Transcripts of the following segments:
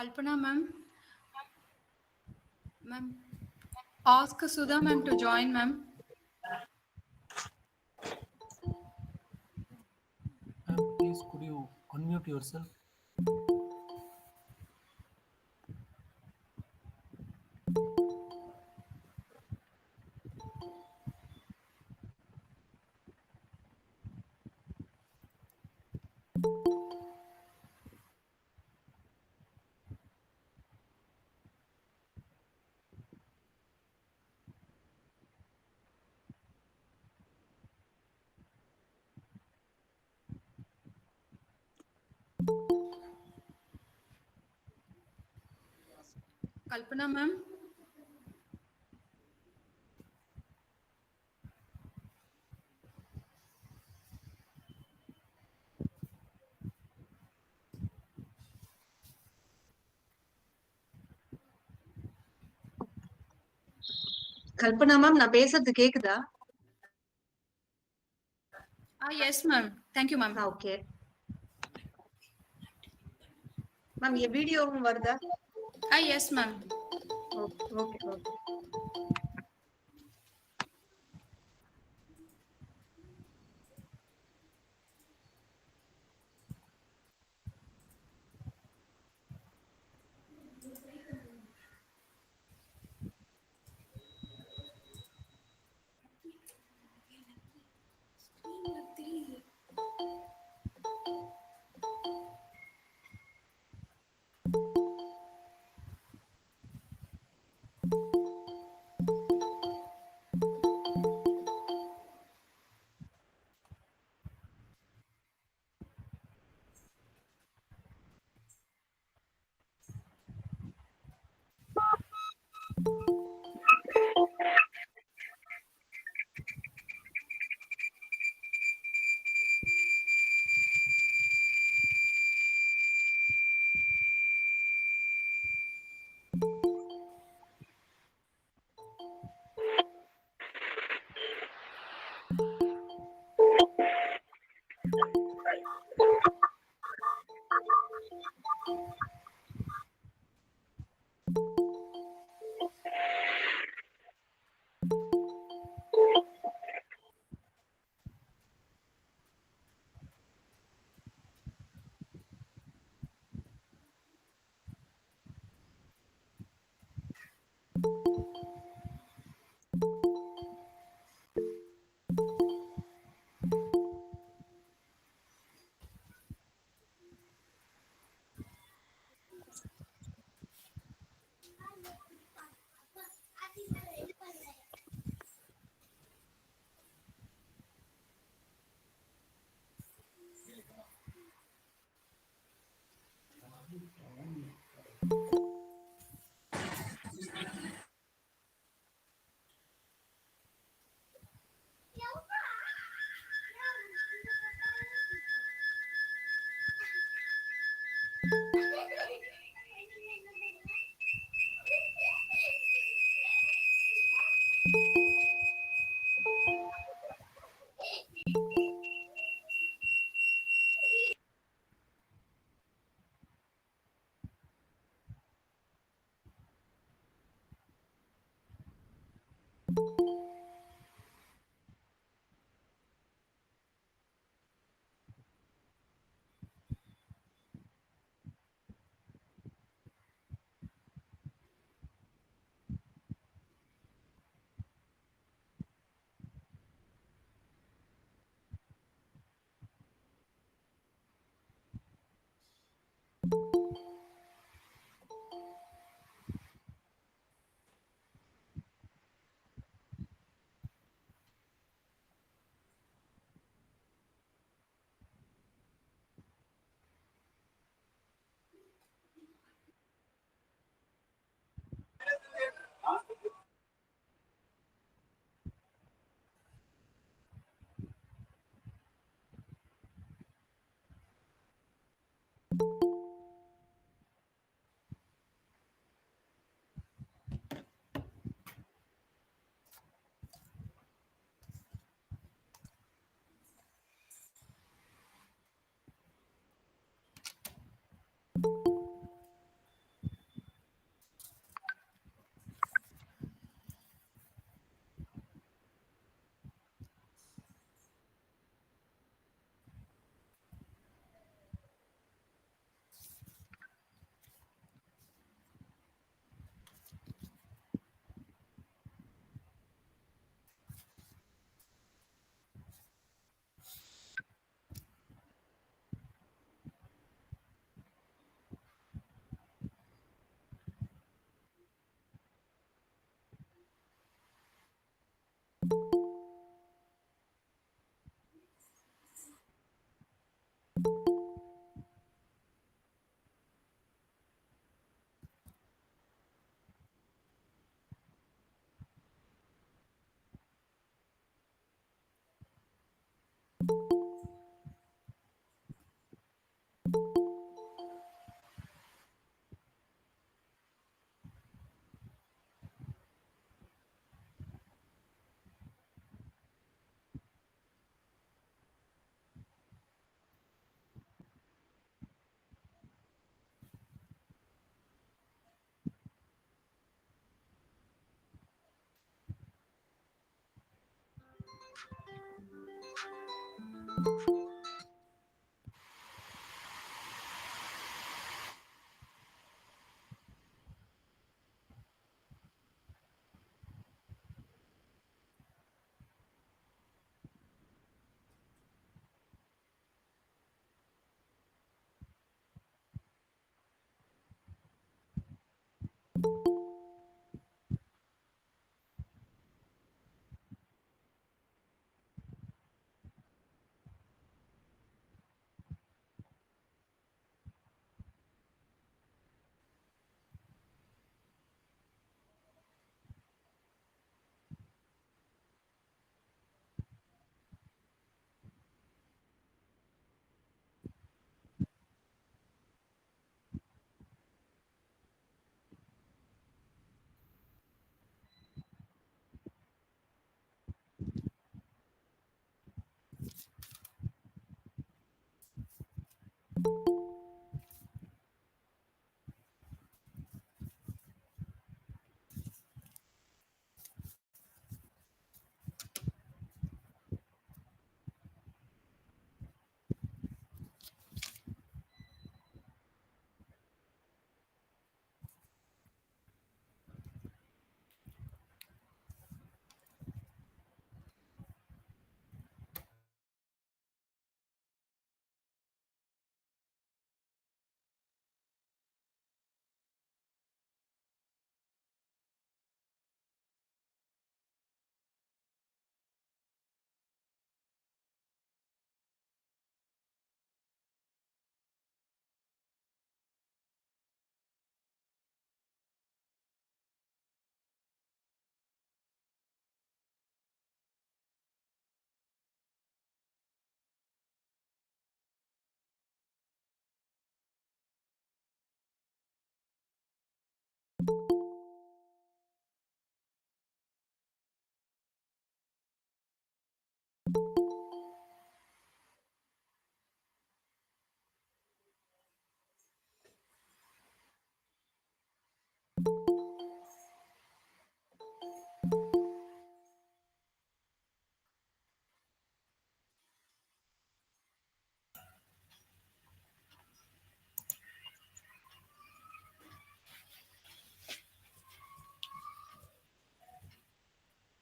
Kalpana ma'am, ma'am, ask Sudha ma'am to join ma'am. Ma'am, please could you unmute yourself? Kalpana ma'am, Kalpana ma'am, நான் பேசுறது கேக்குதா? yes ma'am. Thank you ma'am. Okay ma'am, என் வீடியோவும் வருதா? Yes ma'am. Okay okay okay.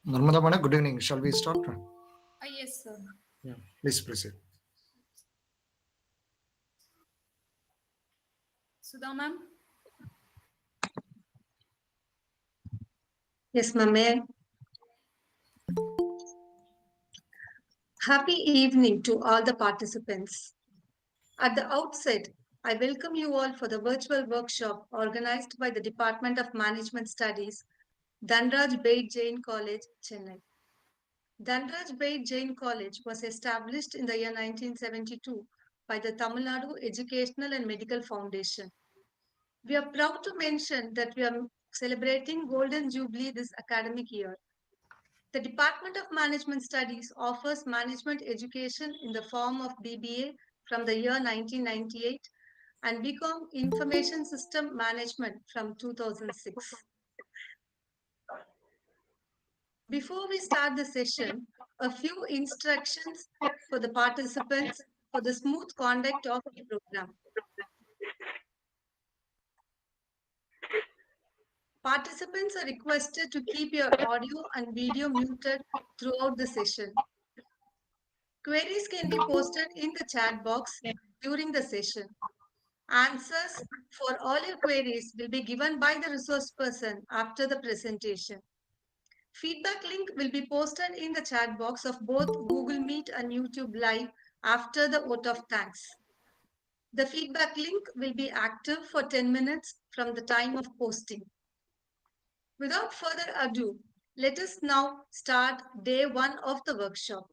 Narmada Mana, good evening. Shall we start? Yes, sir. Yeah, please proceed. Sudha ma'am. Yes, ma'am. Happy evening to all the participants. At the outset, I welcome you all for the virtual workshop organized by the Department of Management Studies, Dhanraj Beit Jain College, Chennai. Dhanraj Beit Jain College was established in the year 1972 by the Tamil Nadu Educational and Medical Foundation. We are proud to mention that we are celebrating Golden Jubilee this academic year. The Department of Management Studies offers management education in the form of BBA from the year 1998 and BCom Information System Management from 2006. Before we start the session, a few instructions for the participants for the smooth conduct of the program. Participants are requested to keep your audio and video muted throughout the session. Queries can be posted in the chat box during the session. Answers for all your queries will be given by the resource person after the presentation. Feedback link will be posted in the chat box of both Google Meet and YouTube Live after the vote of thanks. The feedback link will be active for 10 minutes from the time of posting. Without further ado, let us now start day one of the workshop.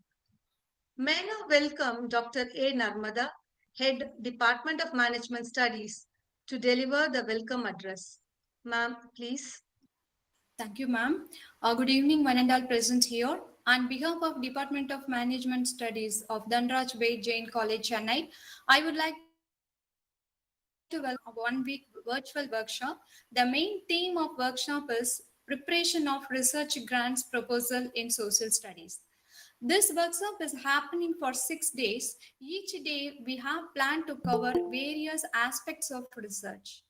May I now welcome Dr. A. Narmada, Head Department of Management Studies, to deliver the welcome address. Ma'am, please. Thank you, ma'am. Good evening, one and all present here. On behalf of Department of Management Studies of Dhanraj Ved Jain College, Chennai, I would like to welcome you all a 1 week virtual workshop. The main theme of workshop is preparation of research grants proposal in social studies. This workshop is happening for 6 days. Each day we have planned to cover various aspects of research.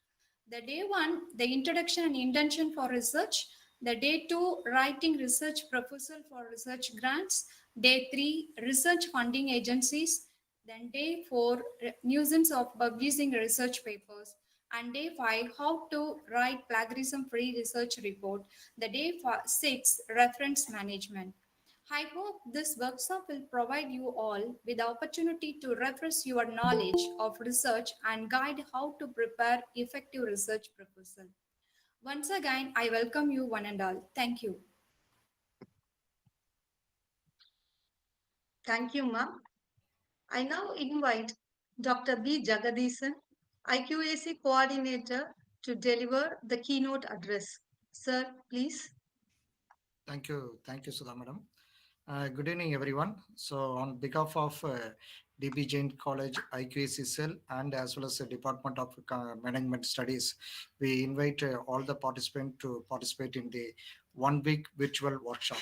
The day one, the introduction and intention for research. The day two, writing research proposal for research grants. Day three, research funding agencies. Then day four, nuisance of publishing research papers. And day five, how to write plagiarism-free research report. The day six, reference management. I hope this workshop will provide you all with the opportunity to refresh your knowledge of research and guide how to prepare effective research proposal. Once again, I welcome you one and all. Thank you. Thank you, ma'am. I now invite Dr. B. Jagadisan, IQAC Coordinator, to deliver the keynote address. Sir, please. Thank you, Sudha Madam. Good evening, everyone. So, on behalf of DB Jain College IQAC cell and as well as the Department of Management Studies, we invite all the participants to participate in the 1 week virtual workshop.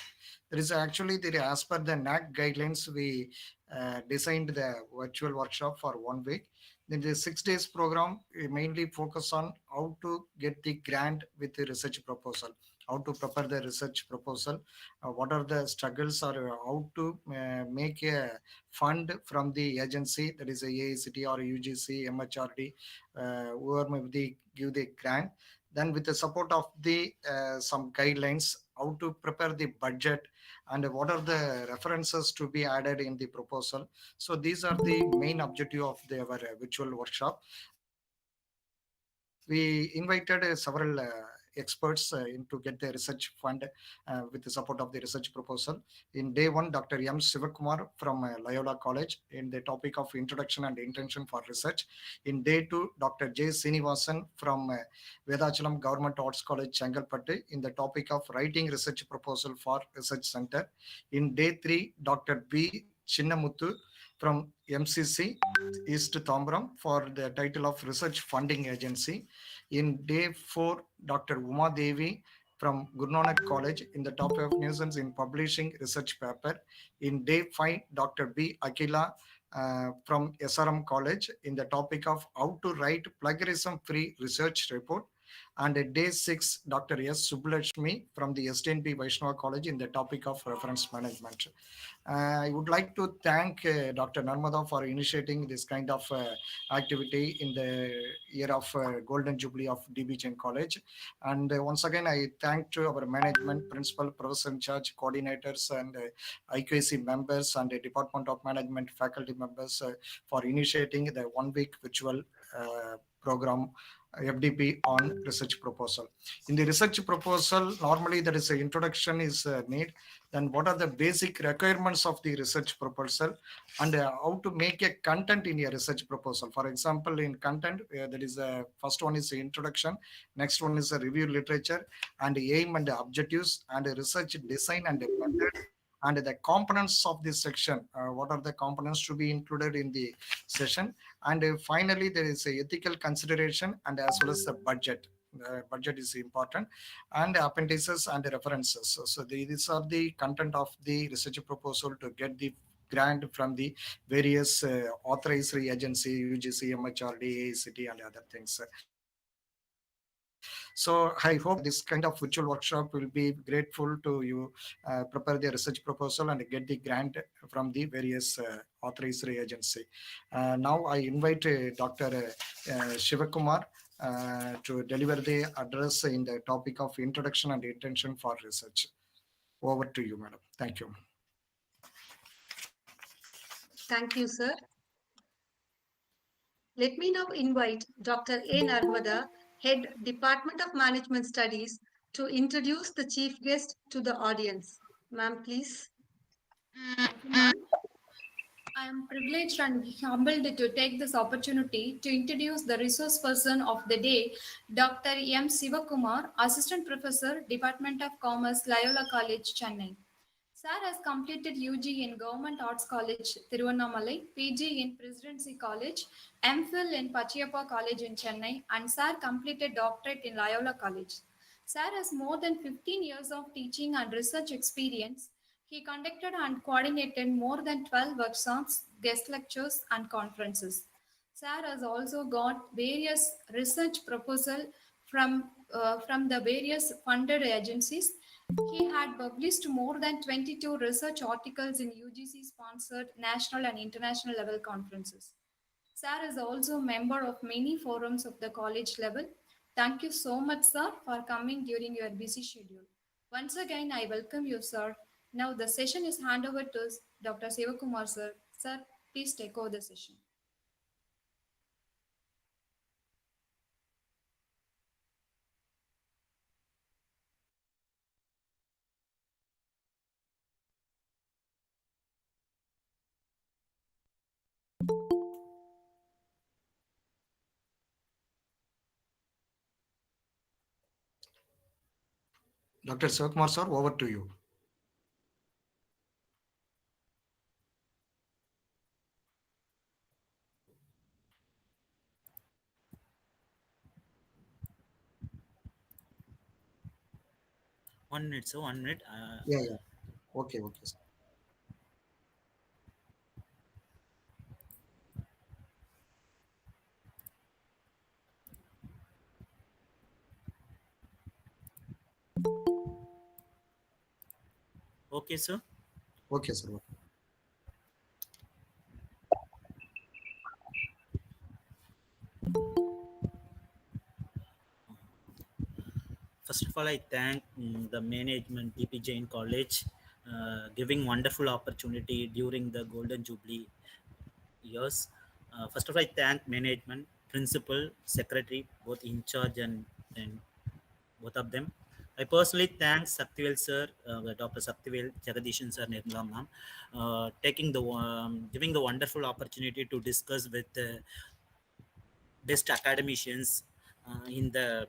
There is actually there as per the NAC guidelines, we designed the virtual workshop for 1 week. Then the 6 days program we mainly focus on how to get the grant with the research proposal, how to prepare the research proposal, what are the struggles or how to make a fund from the agency, that is a AICT or UGC, MHRD, whoever may give the grant. Then with the support of the some guidelines, how to prepare the budget and what are the references to be added in the proposal. So these are the main objective of our virtual workshop. We invited several experts in to get the research fund with the support of the research proposal. In day one, Dr. M. Sivakumar from Loyola College in the topic of introduction and intention for research. In day two, Dr. J. Srinivasan from Vedachalam Government Arts College, Changalpattu in the topic of writing research proposal for research center. In day three, Dr. B. Chinnamuthu from MCC East Thombram for the title of Research Funding Agency. In day 4, Dr. Uma Devi from Guru Nanak College in the topic of nuisance in publishing research paper. In day 5, Dr. B. Akila from SRM College in the topic of how to write plagiarism-free research report. And at day 6, Dr. S. Subbulakshmi from the STNP Vaishnava College in the topic of reference management. I would like to thank Dr. Narmada for initiating this kind of activity in the year of Golden Jubilee of DB Jain College. And once again, I thank to our management, principal, professor in charge, coordinators, and IQAC members and Department of Management faculty members for initiating the 1 week virtual program FDP on research proposal. In the research proposal, normally there is an introduction is made. Then what are the basic requirements of the research proposal and how to make a content in a research proposal. For example, in content, there is a first one is the introduction, next one is a review literature and aim and objectives and research design and method and the components of this section. What are the components to be included in the session? And finally, there is a ethical consideration and as well as the budget. The budget is important, and appendices and references. So these are the content of the research proposal to get the grant from the various authorized agency, UGC, MHRD, AICT, and other things. So I hope this kind of virtual workshop will be grateful to you prepare the research proposal and get the grant from the various authorized agency. Now I invite Dr. Shivakumar to deliver the address in the topic of introduction and intention for research. Over to you, madam. Thank you. Thank you, sir. Let me now invite Dr. A. Narmada, Head Department of Management Studies, to introduce the chief guest to the audience. Ma'am, please. Thank you, ma'am. I am privileged and humbled to take this opportunity to introduce the resource person of the day, Dr. M. Sivakumar, Assistant Professor, Department of Commerce, Loyola College, Chennai. Sir has completed UG in Government Arts College, Tiruvannamalai, PG in Presidency College, MPhil in Pachiyappa College in Chennai, and Sir completed doctorate in Loyola College. Sir has more than 15 years of teaching and research experience. He conducted and coordinated more than 12 workshops, guest lectures, and conferences. Sir has also got various research proposals from the various funded agencies. He had published more than 22 research articles in UGC sponsored national and international level conferences. Sir is also a member of many forums of the college level. Thank you so much, sir, for coming during your busy schedule. Once again, I welcome you, sir. Now the session is handed over to Dr. Sivakumar, sir. Sir, please take over the session. Dr. Sivakumar sir, over to you. One minute, so 1 minute. Yeah, yeah. Okay, okay, sir. Okay, sir. Okay, sir. First of all, I thank the management DP Jain College giving wonderful opportunity during the Golden Jubilee years. First of all, I thank management, principal, secretary, both in charge and both of them. I personally thank Saktivel sir, Dr. Saktivel, Jagadishan sir, Nirmala ma'am, taking the giving the wonderful opportunity to discuss with best academicians in the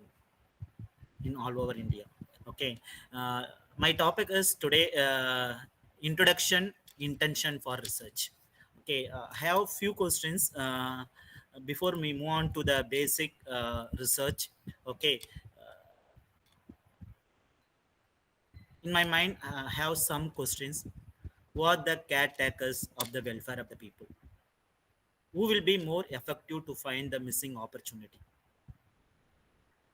in all over India. Okay, uh, my topic is today introduction intention for research. Okay, I have few questions before we move on to the basic research. Okay, in my mind, I have some questions. What the caretakers of the welfare of the people? Who will be more effective to find the missing opportunity?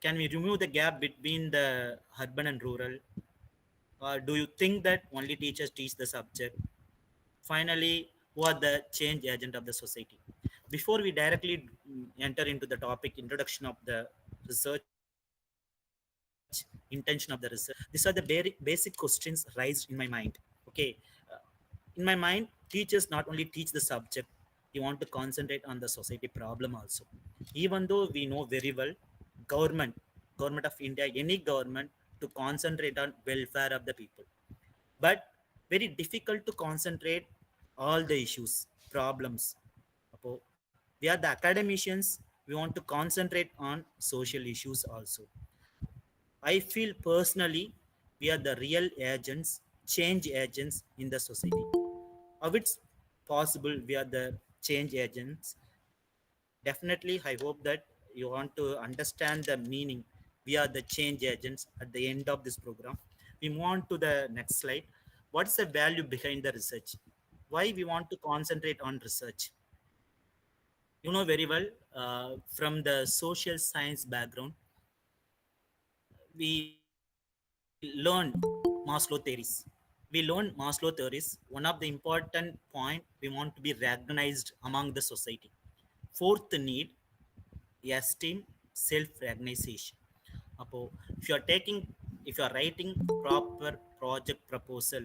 Can we remove the gap between the urban and rural? Or do you think that only teachers teach the subject? Finally, who are the change agent of the society? Before we directly enter into the topic, introduction of the research, intention of the research, these are the very basic questions raised in my mind. Okay, in my mind, teachers not only teach the subject, they want to concentrate on the society problem also. Even though we know very well, government, government of India, any government to concentrate on welfare of the people, but very difficult to concentrate all the issues problems. Apo, we are the academicians, we want to concentrate on social issues also. I feel personally we are the real agents, change agents in the society. How it's possible we are the change agents? Definitely I hope that you want to understand the meaning. We are the change agents at the end of this program. We move on to the next slide. What's the value behind the research? Why we want to concentrate on research? You know very well, from the social science background, we learned Maslow theories. We learned Maslow theories. One of the important point, we want to be recognized among the society. Fourth need, esteem, self-recognition. Apo, if you are taking, if you are writing proper project proposal,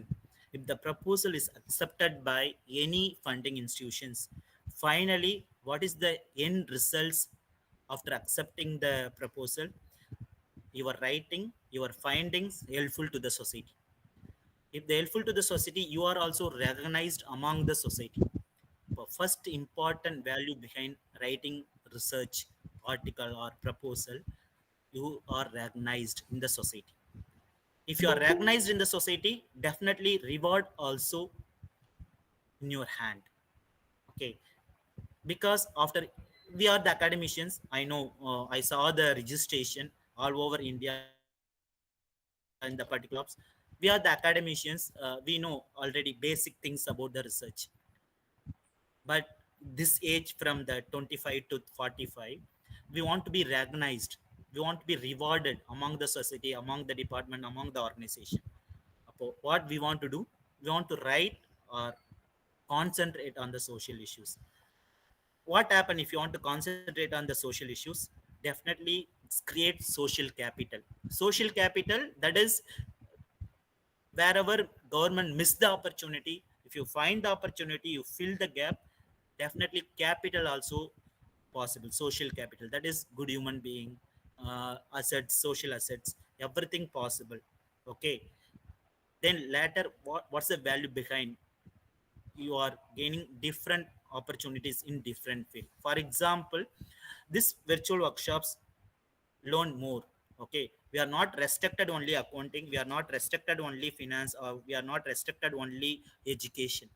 if the proposal is accepted by any funding institutions, finally, what is the end results after accepting the proposal? Your writing, your findings helpful to the society. If they helpful to the society, you are also recognized among the society. first important value behind writing research article or proposal, you are recognized in the society. If you are recognized in the society, definitely reward also in your hand. Okay, because after we are the academicians, I know, I saw the registration all over India in the particular ops. We are the academicians, we know already basic things about the research. But this age from the 25 to 45, we want to be recognized, we want to be rewarded among the society, among the department, among the organization. What we want to do, we want to write or concentrate on the social issues. What happen if you want to concentrate on the social issues? Definitely it's create social capital. Social capital, that is, wherever government miss the opportunity, if you find the opportunity, you fill the gap. Definitely capital also possible. Social capital, that is good human being, assets, social assets, everything possible. Okay, then later what's the value behind? You are gaining different opportunities in different field. For example, this virtual workshops learn more. Okay, we are not restricted only accounting, we are not restricted only finance, or we are not restricted only education.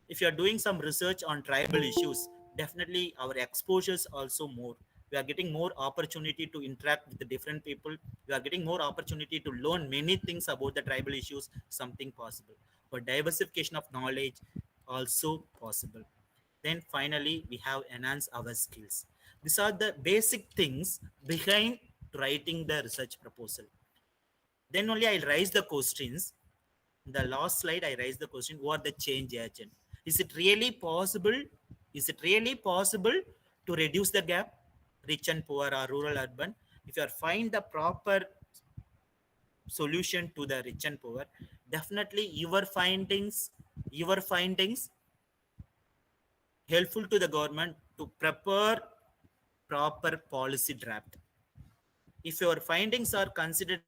If you are doing some research on tribal issues, definitely our exposures also more. We are getting more opportunity to interact with the different people. We are getting more opportunity to learn many things about the tribal issues, something possible. But diversification of knowledge also possible. Then finally, we have enhanced our skills. These are the basic things behind writing the research proposal. Then only I'll raise the questions. In the last slide, I raised the question: who are the change agent? Is it really possible? Is it really possible to reduce the gap, rich and poor or rural urban? If you are find the proper solution to the rich and poor, definitely your findings helpful to the government to prepare proper policy draft. If your findings are considered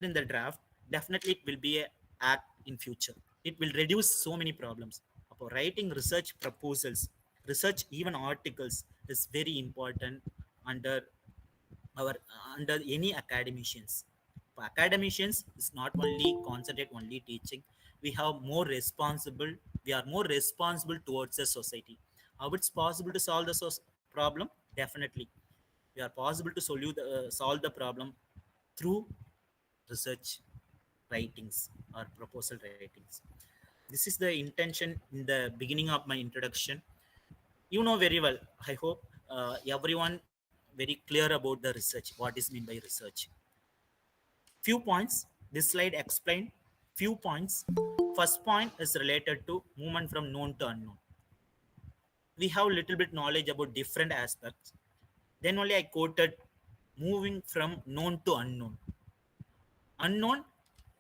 in the draft, definitely it will be a act in future. It will reduce so many problems. About writing research proposals, research even articles is very important under our under any academicians. For academicians, it's not only concentrate only teaching. We have more responsible. We are more responsible towards the society. How it's possible to solve the problem? Definitely, we are possible to solve the problem through research writings or proposal writings. This is the intention in the beginning of my introduction. You know very well, I hope, everyone very clear about the research, what is meant by research. Few points, this slide explain few points. First point is related to movement from known to unknown. We have little bit knowledge about different aspects. Then only I quoted moving from known to unknown. Unknown,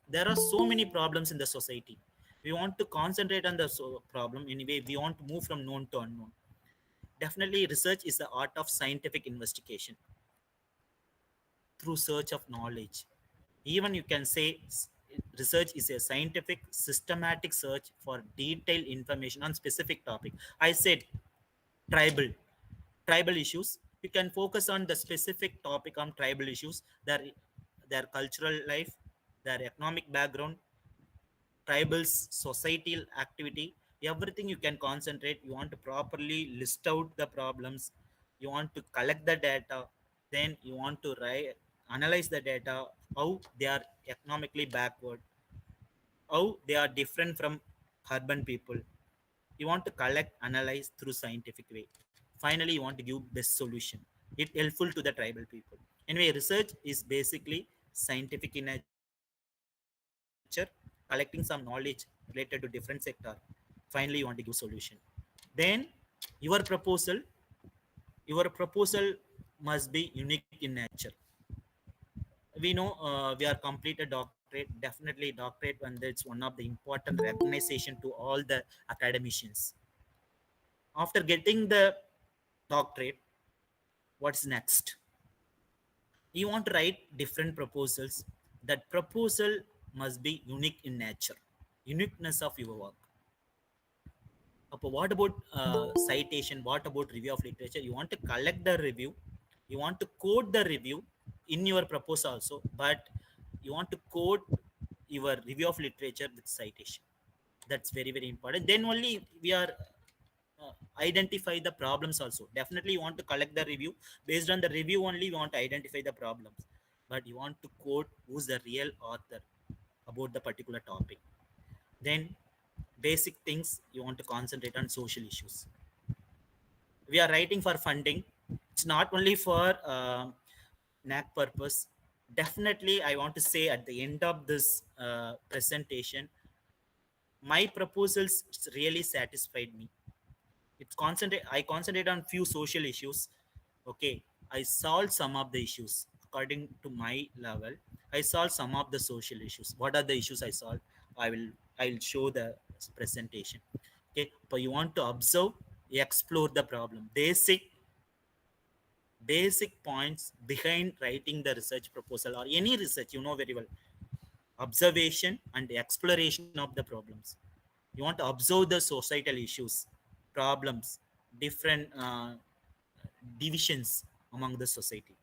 there are so many problems in the society. We want to concentrate on the problem anyway. We want to move from known to unknown. Definitely, research is the art of scientific investigation through search of knowledge. Even you can say research is a scientific, systematic search for detailed information on specific topic. I said tribal, tribal issues. You can focus on the specific topic on tribal issues, their cultural life, their economic background, tribals, societal activity, everything you can concentrate. You want to properly list out the problems, you want to collect the data, then you want to analyze the data, how they are economically backward, how they are different from urban people. You want to collect, analyze through scientific way. Finally, you want to give best solution. It helpful to the tribal people. Anyway, research is basically scientific in nature, collecting some knowledge related to different sector. Finally, you want to give solution. Then your proposal must be unique in nature. We know, we are complete a doctorate. Definitely doctorate, and it's one of the important recognition to all the academicians. After getting the doctorate, what's next? You want to write different proposals. That proposal must be unique in nature, uniqueness of your work. What about citation? What about review of literature? You want to collect the review, you want to quote the review in your proposal also, but you want to quote your review of literature with citation. That's very very important. Then only we are identify the problems also. Definitely you want to collect the review. Based on the review only you want to identify the problems, but you want to quote who's the real author about the particular topic. Then basic things, you want to concentrate on social issues. We are writing for funding. It's not only for knack purpose. Definitely I want to say at the end of this presentation, my proposals really satisfied me. I concentrate on few social issues. Okay, I solved some of the issues according to my level. I solved some of the social issues. What are the issues I solved? I will show the presentation. Okay, but you want to observe, explore the problem, basic points behind writing the research proposal or any research, you know very well. Observation and exploration of the problems. You want to observe the societal issues, problems, different divisions among the society.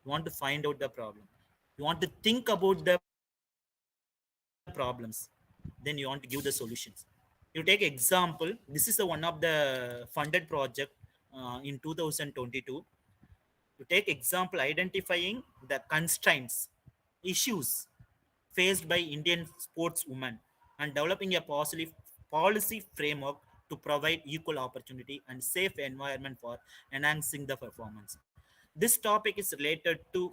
You want to find out the problem, you want to think about the problems, then you want to give the solutions. You take example, this is the one of the funded project in 2022. You take example identifying the constraints, issues faced by Indian sportswomen and developing a policy framework to provide equal opportunity and safe environment for enhancing the performance. This topic is related to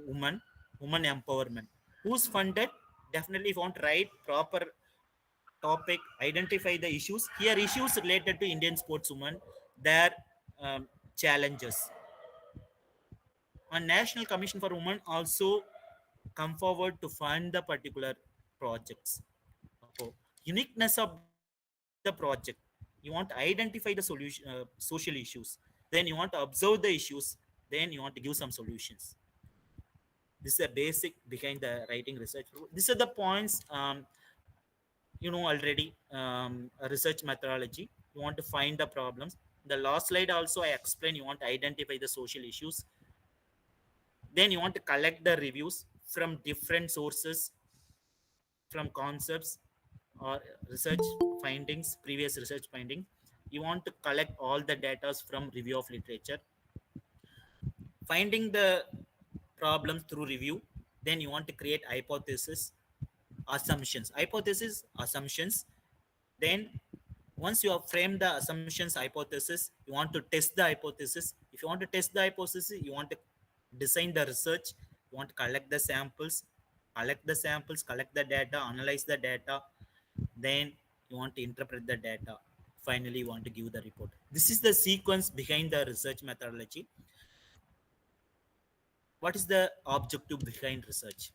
women, women empowerment. Who's funded? Definitely, if you want to write proper topic, identify the issues. Here, issues related to Indian sportswomen, their challenges. A National Commission for Women also come forward to fund the particular projects. So, uniqueness of the project. You want to identify the solution, social issues. Then you want to observe the issues. Then you want to give some solutions. This is a basic behind the writing research. These are the points. You know already. A research methodology. You want to find the problems. The last slide also I explain. You want to identify the social issues. Then you want to collect the reviews from different sources, from concepts or research findings, previous research findings. You want to collect all the data from review of literature, finding the problems through review. Then you want to create hypothesis, assumptions. Then once you have framed the assumptions, hypothesis, you want to test the hypothesis. If you want to test the hypothesis, you want to design the research. You want to collect the data, analyze the data. Then you want to interpret the data. Finally, you want to give the report. This is the sequence behind the research methodology. What is the objective behind research?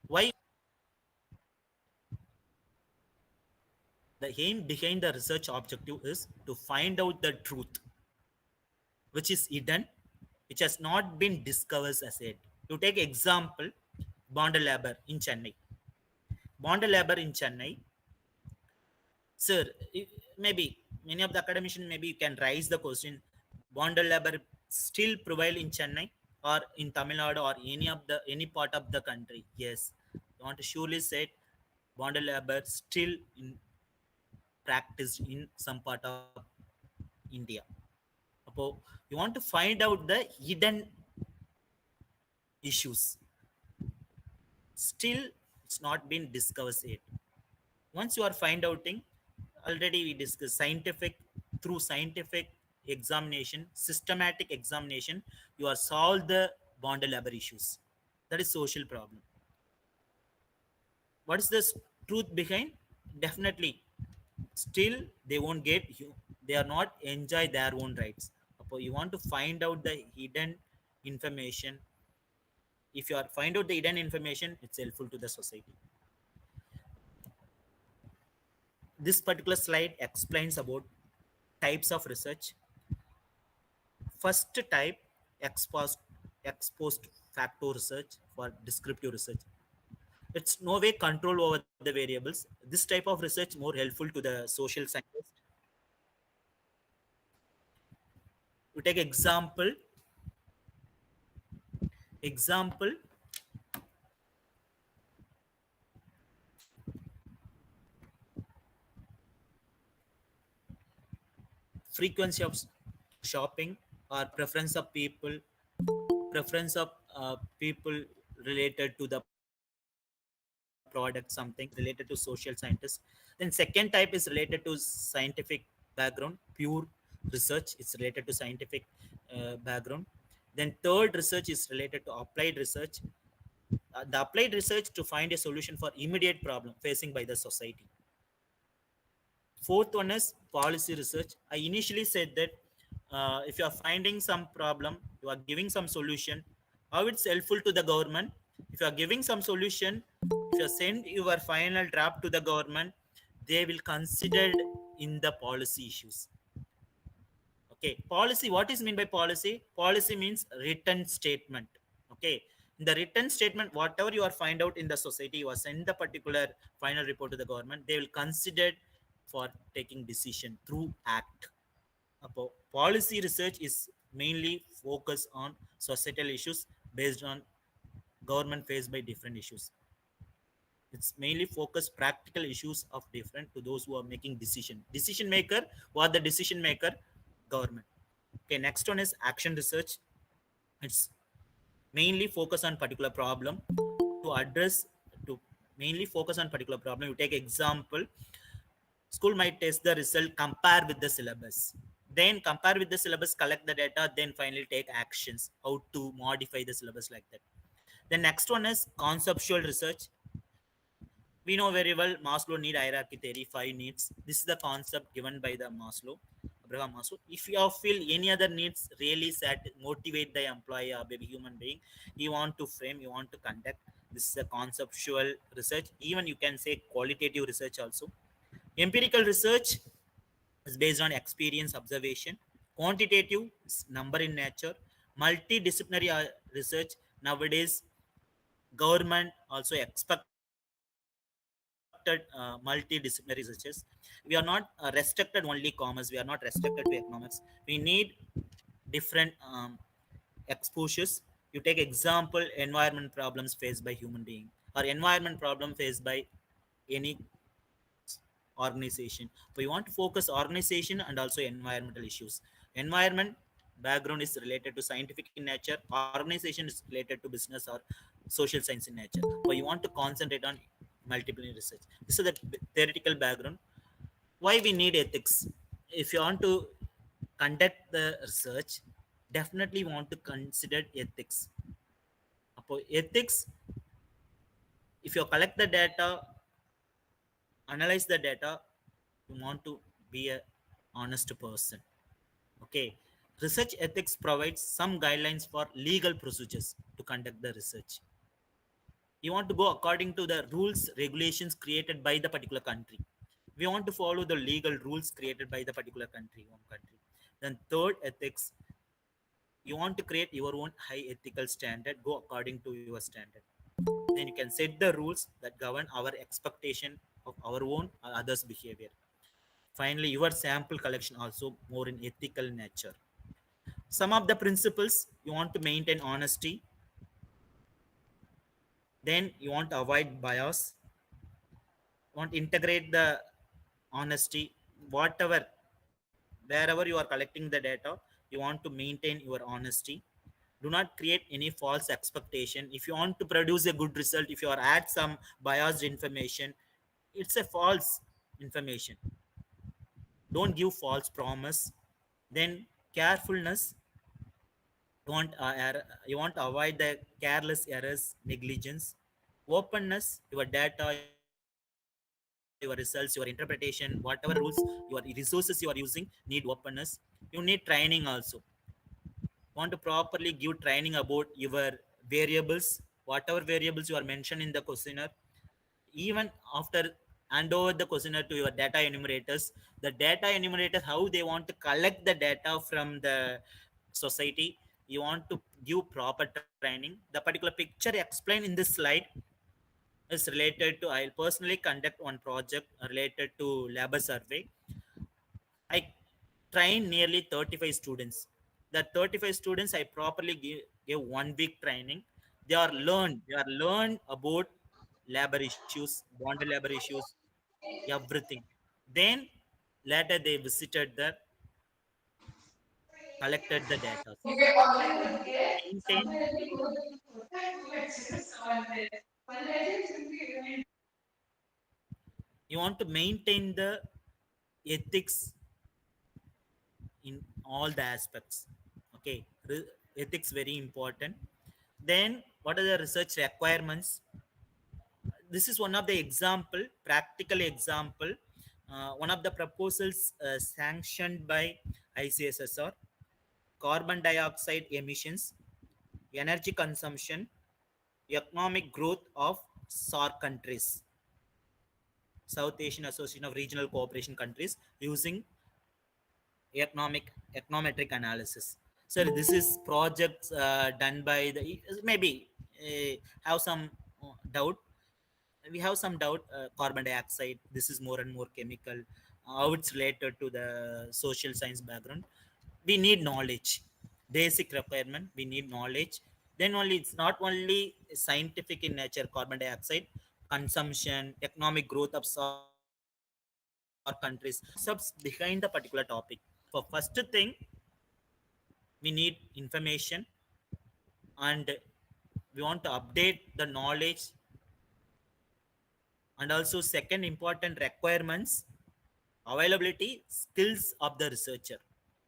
Why? The aim behind the research objective is to find out the truth which is hidden, which has not been discovered as yet. To take example, bond labor in Chennai. Bond labor in Chennai, sir, maybe many of the academicians maybe you can raise the question: bond labor still prevail in Chennai or in Tamil Nadu or any part of the country? Yes, I want to surely say bond labor still in practiced in some part of India. So you want to find out the hidden issues. Still, it's not been discovered yet. Once you are find outing, already we discussed scientific, through scientific examination, systematic examination, you are solve the bond labor issues. That is social problem. What is the truth behind? Definitely, still they won't get you. They are not enjoy their own rights. You want to find out the hidden information. If you are find out the hidden information, it's helpful to the society. This particular slide explains about types of research. First type, exposed exposed factor research for descriptive research. It's no way control over the variables. This type of research more helpful to the social scientist. You take example frequency of shopping or preference of people related to the product, something related to social scientists. Then second type is related to scientific background, pure research. It's related to scientific background. Then third research is related to applied research. The applied research to find a solution for immediate problem facing by the society. Fourth one is policy research. I initially said that if you are finding some problem, you are giving some solution, how it's helpful to the government. If you are giving some solution, if you send your final draft to the government, they will consider in the policy issues. Okay, policy. What is mean by policy? Policy means written statement. Okay, in the written statement, whatever you are find out in the society, you are send the particular final report to the government. They will consider for taking decision through act. Policy research is mainly focused on societal issues based on government faced by different issues. It's mainly focused practical issues of different to those who are making decision maker. What the decision maker? Government. Okay, next one is action research. It's mainly focus on particular problem to address, to mainly focus on particular problem. You take example, school might test the result, compare with the syllabus, then compare with the syllabus, collect the data, then finally take actions how to modify the syllabus, like that. The next one is conceptual research. We know very well Maslow need hierarchy theory, five needs. This is the concept given by the Abraham Maslow. If you feel any other needs really motivate the employee or maybe human being, you want to frame, you want to conduct. This is a conceptual research. Even you can say qualitative research also. Empirical research is based on experience, observation. Quantitative is number in nature. Multidisciplinary research nowadays government also expected multidisciplinary researchers. We are not restricted only commerce, we are not restricted to economics. We need different exposures. You take example environment problems faced by human being or environment problem faced by any organization. We want to focus organization and also environmental issues. Environment background is related to scientific in nature, organization is related to business or social science in nature. So you want to concentrate on multiple research. This is the theoretical background. Why we need ethics? If you want to conduct the research, definitely want to consider ethics. Ethics, if you collect the data, analyze the data, you want to be a honest person. Okay, research ethics provides some guidelines for legal procedures to conduct the research. You want to go according to the rules regulations created by the particular country. We want to follow the legal rules created by the particular country. Then third, ethics. You want to create your own high ethical standard, go according to your standard. Then you can set the rules that govern our expectation of our own or others behavior. Finally, your sample collection also more in ethical nature. Some of the principles: you want to maintain honesty, then you want to avoid bias, you want to integrate the honesty, whatever, wherever you are collecting the data, you want to maintain your honesty. Do not create any false expectation. If you want to produce a good result, if you are add some biased information, it's a false information. Don't give false promise. Then carefulness. You want to avoid the careless errors, negligence. Openness, your data, your results, your interpretation, whatever rules, your resources you are using need openness. You need training also. You want to properly give training about your variables, whatever variables you are mentioned in the questionnaire. Even after hand over the questionnaire to your data enumerators, the data enumerators how they want to collect the data from the society, you want to give proper training. The particular picture explained in this slide, is related to, I'll personally conduct one project related to labor survey. I train nearly 35 students. The 35 students I properly give 1 week training. They are learned about labor issues, bond labor issues, everything. Then later they visited the, collected the data. Maintain, you want to maintain the ethics in all the aspects. Okay, ethics very important. Then what are the research requirements? This is one of the example, practical example. One of the proposals sanctioned by ICSSR: carbon dioxide emissions, energy consumption, economic growth of SAR countries, South Asian Association of Regional Cooperation Countries, using econometric analysis. So this is projects done by the, maybe have some doubt. We have some doubt. Carbon dioxide. This is more and more chemical. How it's related to the social science background. We need knowledge. Basic requirement. We need knowledge. Then only, it's not only scientific in nature. Carbon dioxide consumption, economic growth of SAR countries, concepts behind the particular topic. For first thing, we need information, and we want to update the knowledge. And also second important requirements: availability, skills of the researcher,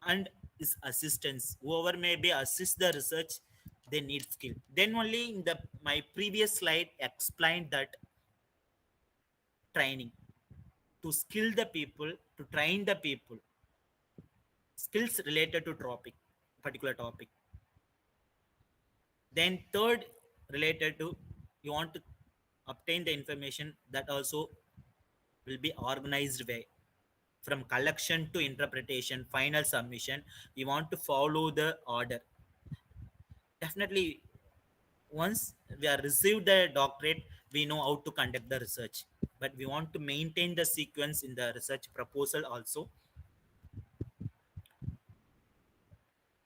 and his assistants, whoever may be assist the research, they need skill. Then only in the my previous slide explained that training, to skill the people, to train the people, skills related to topic, particular topic. Then third, related to, you want to obtain the information, that also will be organized way, from collection to interpretation, final submission. We want to follow the order. Definitely, once we are received the doctorate, we know how to conduct the research, but we want to maintain the sequence in the research proposal also.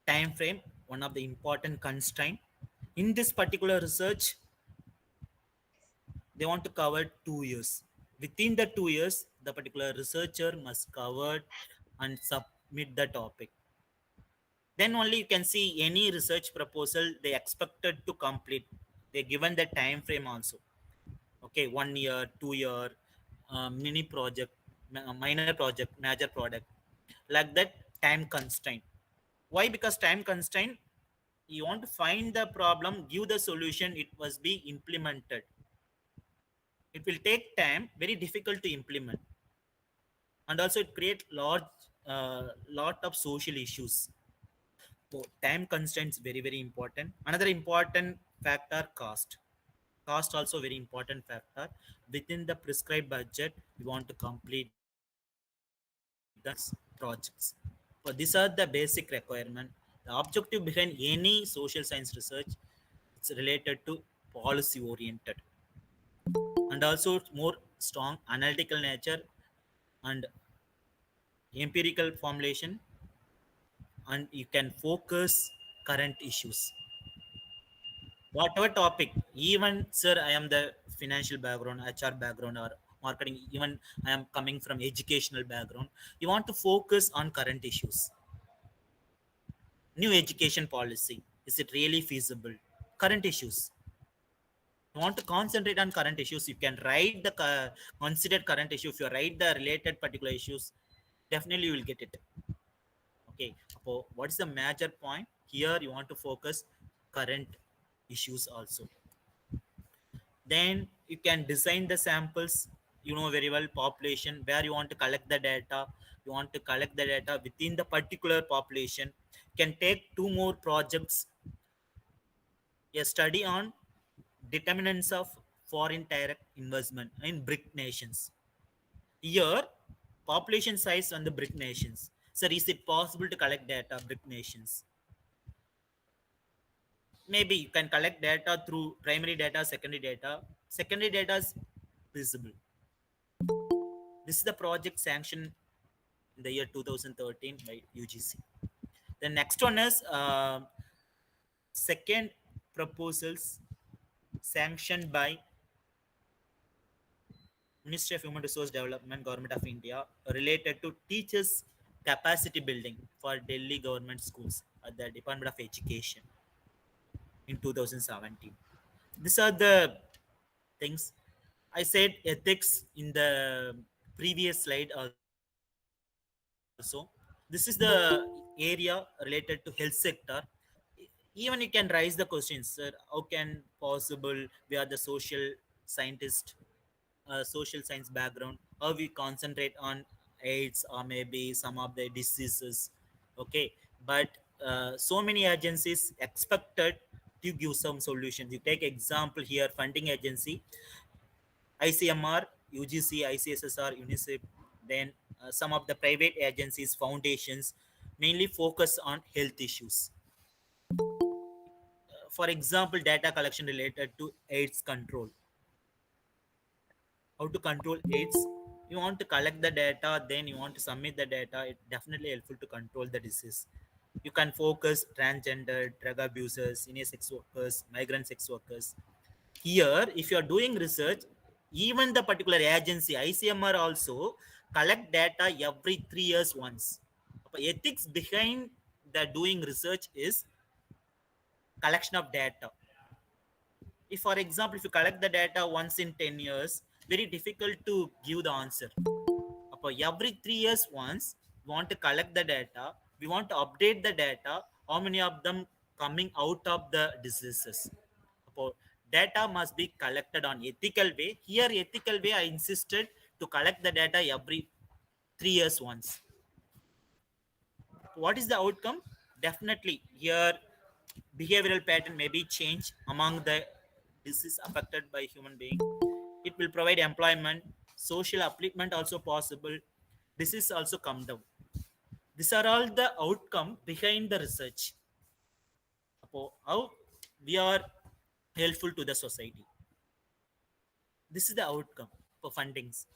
Time frame, one of the important constraint in this particular research. They want to cover 2 years. Within the 2 years, the particular researcher must cover and submit the topic. Then only you can see any research proposal they expected to complete. They given the time frame also. Okay, 1 year, 2 year, mini project, minor project, major product, like that. Time constraint. Why? Because time constraint. You want to find the problem, give the solution. It must be implemented. It will take time. Very difficult to implement, and also it create lot of social issues. So time constraints very very important. Another important factor, cost. Cost also very important factor. Within the prescribed budget, we want to complete the projects. So these are the basic requirement. The objective behind any social science research, it's related to policy oriented, and also more strong analytical nature, and empirical formulation, and you can focus current issues. Whatever topic, even sir, I am the financial background, HR background, or marketing, even I am coming from educational background. You want to focus on current issues. New education policy, is it really feasible? Current issues, you want to concentrate on current issues. You can write the considered current issue. If you write the related particular issues, definitely you will get it. Okay, so what is the major point here? You want to focus current issues also. Then you can design the samples. You know very well population, where you want to collect the data. You want to collect the data within the particular population. Can take two more projects: a study on determinants of foreign direct investment in BRIC nations. Here, population size on the BRIC nations. Sir, is it possible to collect data BRIC nations? Maybe you can collect data through primary data, secondary data. Secondary data is visible. This is the project sanctioned in the year 2013 by UGC. The next one is second proposals sanctioned by Ministry of Human Resource Development, Government of India, related to teachers' capacity building for Delhi government schools at the Department of Education in 2017. These are the things. I said ethics in the previous slide also. This is the area related to health sector. Even you can raise the questions, sir, how can possible we are the scientist, social science background, how we concentrate on AIDS or maybe some of the diseases, okay, but so many agencies expected to give some solutions. You take example here, funding agency, ICMR, UGC, ICSSR, UNICEF, then some of the private agencies, foundations, mainly focus on health issues. For example, data collection related to AIDS control. How to control AIDS? You want to collect the data, then you want to submit the data. It definitely helpful to control the disease. You can focus transgender, drug abusers, senior sex workers, migrant sex workers. Here, if you are doing research, even the particular agency, ICMR also collect data every 3 years once. Ethics behind the doing research is collection of data. If, for example, if you collect the data once in 10 years, very difficult to give the answer. Every 3 years once, we want to collect the data, we want to update the data, how many of them coming out of the diseases. Data must be collected on ethical way. Here, ethical way, I insisted to collect the data every 3 years once. What is the outcome? Definitely, here behavioral pattern may be changed among the disease affected by human being. It will provide employment, social upliftment also possible. Disease also come down. These are all the outcome behind the research. How we are helpful to the society. This is the outcome for fundings.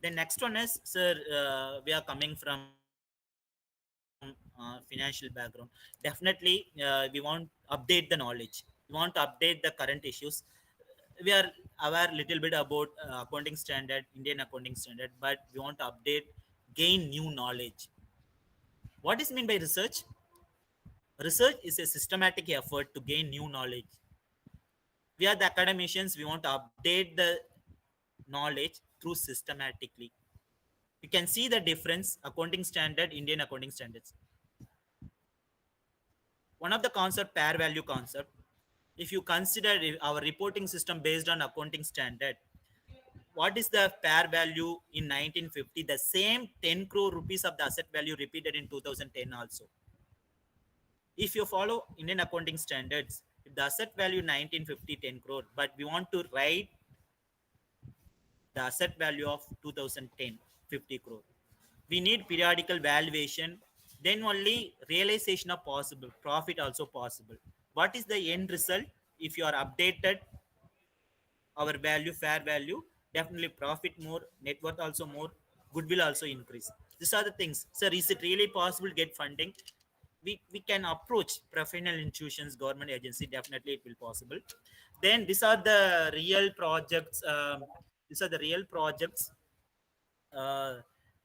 The next one is, sir, we are coming from financial background. Definitely, we want update the knowledge. We want to update the current issues. We are aware little bit about accounting standard, Indian accounting standard, but we want to update, gain new knowledge. What is mean by research? Research is a systematic effort to gain new knowledge. We are the academicians. We want to update the knowledge through systematically. You can see the difference accounting standard, Indian accounting standards. One of the concept, pair value concept. If you consider our reporting system based on accounting standard, what is the pair value in 1950? The same 10 crore rupees of the asset value repeated in 2010 also. If you follow Indian accounting standards, if the asset value 1950 10 crore, but we want to write the asset value of 2010 50 crore, we need periodical valuation, then only realization of possible, profit also possible. What is the end result? If you are updated our value, fair value, definitely profit more, net worth also more, goodwill also increase. These are the things. Sir, is it really possible to get funding? We can approach professional institutions, government agency, definitely it will possible. Then these are the real projects. These are the real projects uh,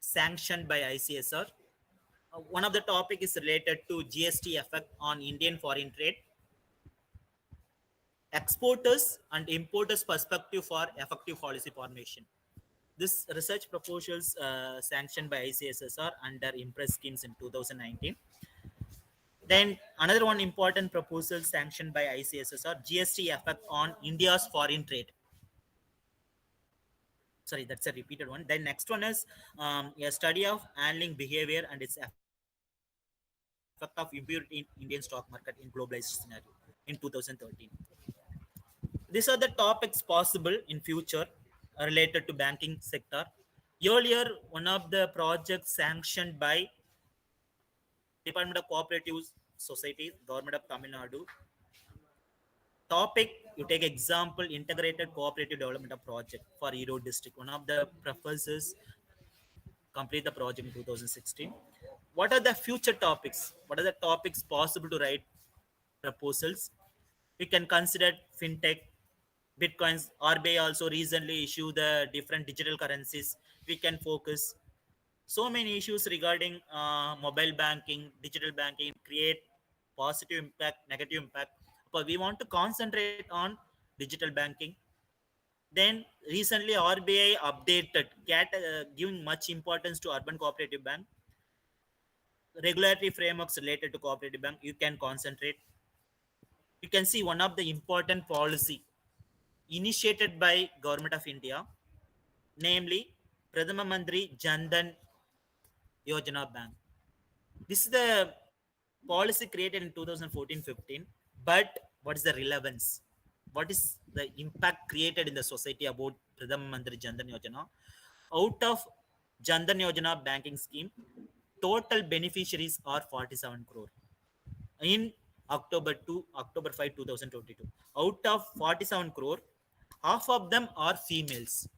sanctioned by ICSR. One of the topic is related to GST effect on Indian foreign trade, exporters and importers perspective for effective policy formation. This research proposals sanctioned by ICSSR under IMPRESS schemes in 2019. Then another one important proposal sanctioned by ICSSR, GST effect on India's foreign trade. Sorry, that's a repeated one. Then next one is a study of handling behavior and its effect of impurity in Indian stock market in globalized scenario in 2013. These are the topics possible in future related to banking sector. Earlier, one of the projects sanctioned by Department of Cooperative Societies, Government of Tamil Nadu. Topic you take example integrated cooperative development of project for Erode district. One of the professors complete the project in 2016. What are the future topics? What are the topics possible to write proposals? We can consider fintech, bitcoins. RBI also recently issued the different digital currencies. We can focus so many issues regarding mobile banking, digital banking, create positive impact, negative impact. But we want to concentrate on digital banking. Then recently RBI updated, giving much importance to urban cooperative bank, regulatory frameworks related to cooperative bank. You can concentrate. You can see one of the important policy initiated by government of India, namely Pradhana Mantri Jandan Yojana Bank. This is the policy created in 2014-15, but what is the relevance? What is the impact created in the society about Pradhan Mantri Jandan Yojana? Out of Jandan Yojana banking scheme, total beneficiaries are 47 crore. In October 5, 2022. Out of 47 crore, half of them are females.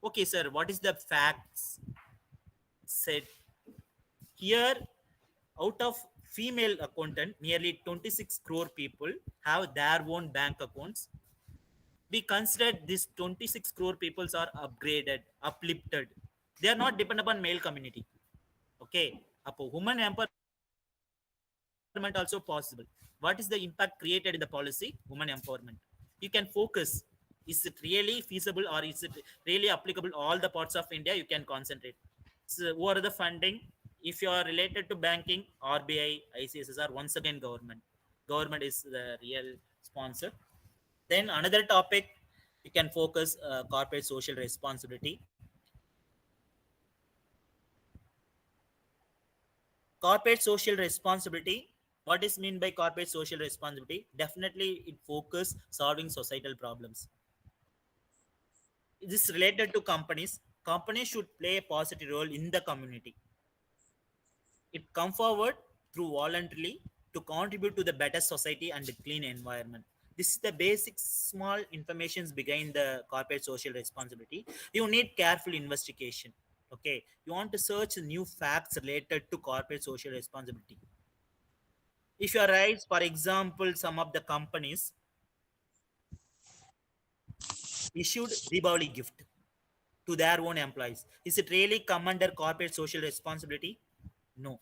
Okay, sir, what is the facts said here? Out of female accountant, nearly 26 crore people have their own bank accounts. We consider these 26 crore peoples are upgraded, uplifted. They are not dependent upon male community. Okay, அப்போ women empowerment also possible. What is the impact created in the policy? Women empowerment. You can focus. Is it really feasible or is it really applicable all the parts of India? You can concentrate. So what are the funding? If you are related to banking, RBI, ICSS are once again government. Government is the real sponsor. Then another topic, you can focus corporate social responsibility. Corporate social responsibility. What is mean by corporate social responsibility? Definitely, it focus solving societal problems. This is related to companies. Companies should play a positive role in the community. It come forward through voluntarily to contribute to the better society and the clean environment. This is the basic small informations behind the corporate social responsibility. You need careful investigation. Okay, you want to search new facts related to corporate social responsibility. If you are right, for example, some of the companies issued Diwali gift to their own employees. Is it really come under corporate social responsibility? No.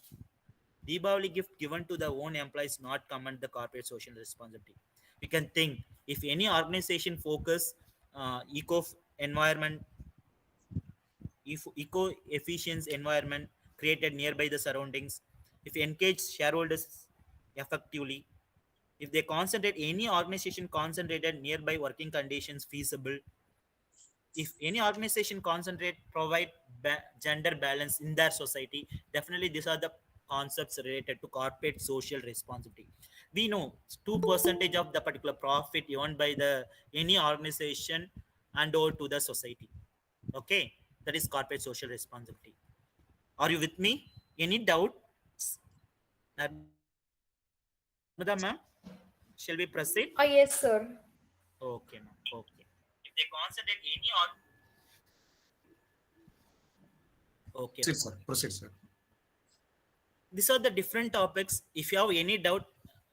Deepavali gift given to the own employees not come under the corporate social responsibility. We can think if any organization focus eco environment, if eco efficient environment created nearby the surroundings, if engage shareholders effectively, if they concentrate any organization concentrated nearby working conditions feasible, if any organization concentrate provide gender balance in their society, definitely these are the concepts related to corporate social responsibility. We know 2% of the particular profit earned by the any organization and or to the society. Okay, that is corporate social responsibility. Are you with me? Any doubt? Narmada ma'am, shall we proceed? Yes, sir. Okay ma'am. Okay, if they concentrate any or okay Proceed, ma'am. sir. Proceed, sir. These are the different topics. If you have any doubt,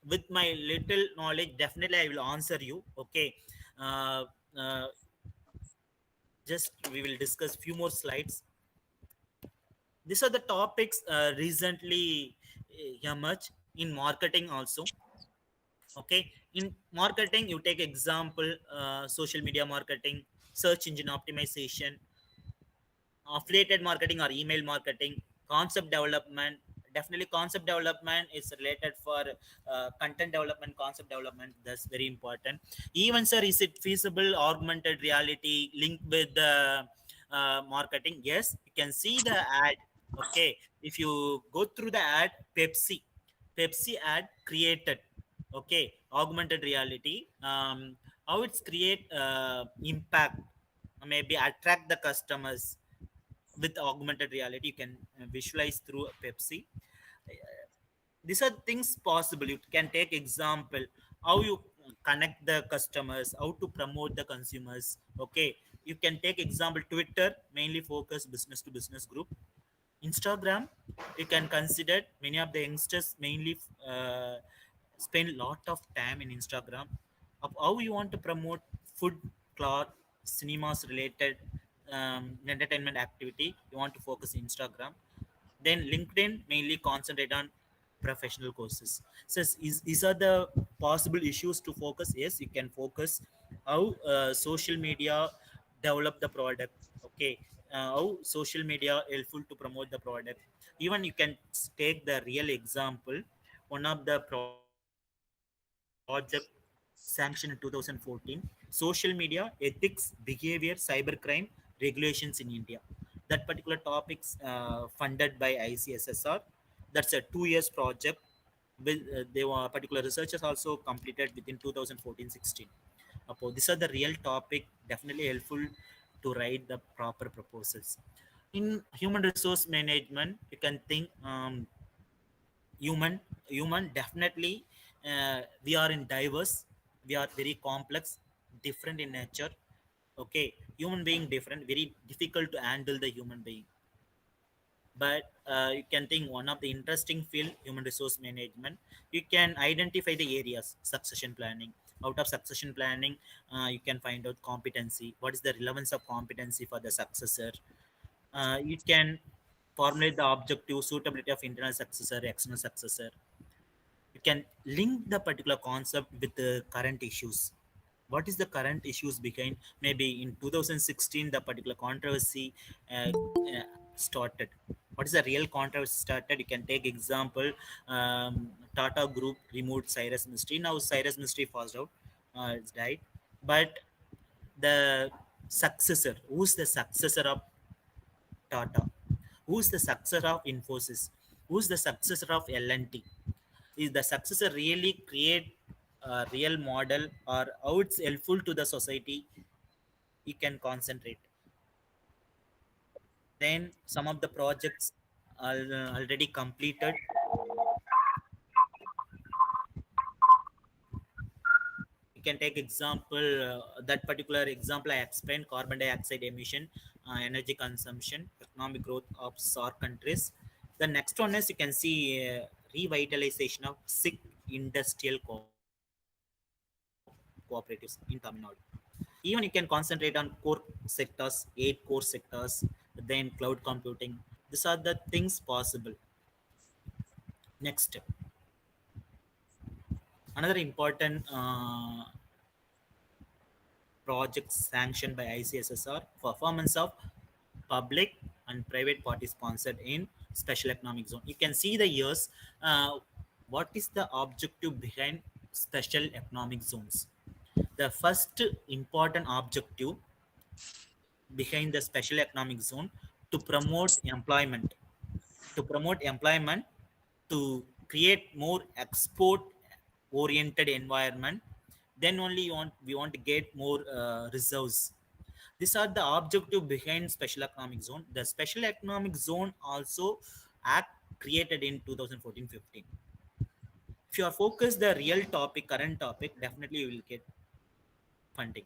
with my little knowledge, definitely I will answer you. Okay, uh, uh, just we will discuss few more slides. These are the topics recently emerged in marketing also. Okay, in marketing you take example social media marketing, search engine optimization, affiliated marketing or email marketing, concept development. Definitely concept development is related for content development, concept development, that's very important. Even sir, is it feasible augmented reality linked with the marketing? Yes, you can see the ad. Okay, if you go through the ad, Pepsi ad created. Okay, augmented reality, how it's create impact, maybe attract the customers with augmented reality. You can visualize through Pepsi. These are things possible. You can take example how you connect the customers, how to promote the consumers. Okay, you can take example Twitter, mainly focus business to business group. Instagram, you can consider many of the youngsters mainly spend a lot of time in Instagram of how you want to promote food, cloth, cinemas related entertainment activity. You want to focus Instagram. Then LinkedIn mainly concentrate on professional courses. So these are the possible issues to focus. Yes, you can focus how social media develop the product. Okay, how social media helpful to promote the product. Even you can take the real example. One of the project sanctioned in 2014, social media ethics, behavior, cybercrime regulations in India. That particular topics funded by ICSSR. That's a 2 years project. They were particular researchers also completed within 2014-16. These are the real topic, definitely helpful to write the proper proposals. In human resource management, you can think human definitely we are in diverse, we are very complex, different in nature. Okay, human being different, very difficult to handle the human being. But you can think one of the interesting field human resource management. You can identify the areas succession planning. Out of succession planning, you can find out competency, what is the relevance of competency for the successor. You can formulate the objective suitability of internal successor, external successor. You can link the particular concept with the current issues. What is the current issues behind? Maybe in 2016 the particular controversy started. What is the real controversy started? You can take example, Tata group removed Cyrus Mystery. Now Cyrus Mystery passed out, it's died. But the successor, who's the successor of Tata? Who's the successor of Infosys? Who's the successor of L&T? Is the successor really create a real model, or how it's helpful to the society? You can concentrate. Then some of the projects are already completed. You can take example, that particular example I explained, carbon dioxide emission, energy consumption, economic growth of SAR countries. The next one is you can see revitalization of sick industrial cooperatives in Tamil Nadu. Even you can concentrate on core sectors, 8 core sectors, then cloud computing. These are the things possible. Next, another important projects sanctioned by ICSSR, performance of public and private party sponsored in special economic zone. You can see the years. What is the objective behind special economic zones? The first important objective behind the special economic zone, to promote employment, to promote employment, to create more export oriented environment. Then only we want to get more reserves. These are the objective behind special economic zone. The special economic zone also act created in 2014-15. If you are focused the real topic, current topic, definitely you will get funding.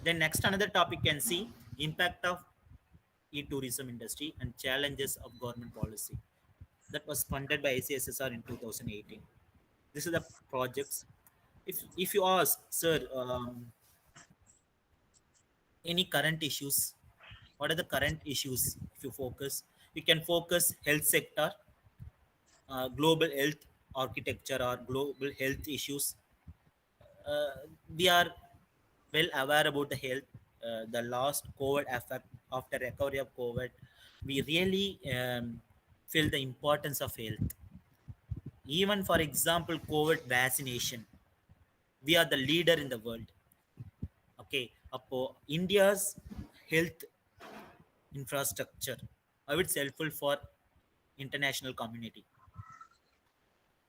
Then next another topic can see impact of e-tourism industry and challenges of government policy. That was funded by ACSSR in 2018. This is the projects. If you ask, sir, any current issues, what are the current issues? If you focus, you can focus health sector, global health architecture or global health issues. We are well aware about the health, the last COVID effect. After recovery of COVID, we really feel the importance of health. Even for example, COVID vaccination, we are the leader in the world. Okay, India's health infrastructure, how it's helpful for international community.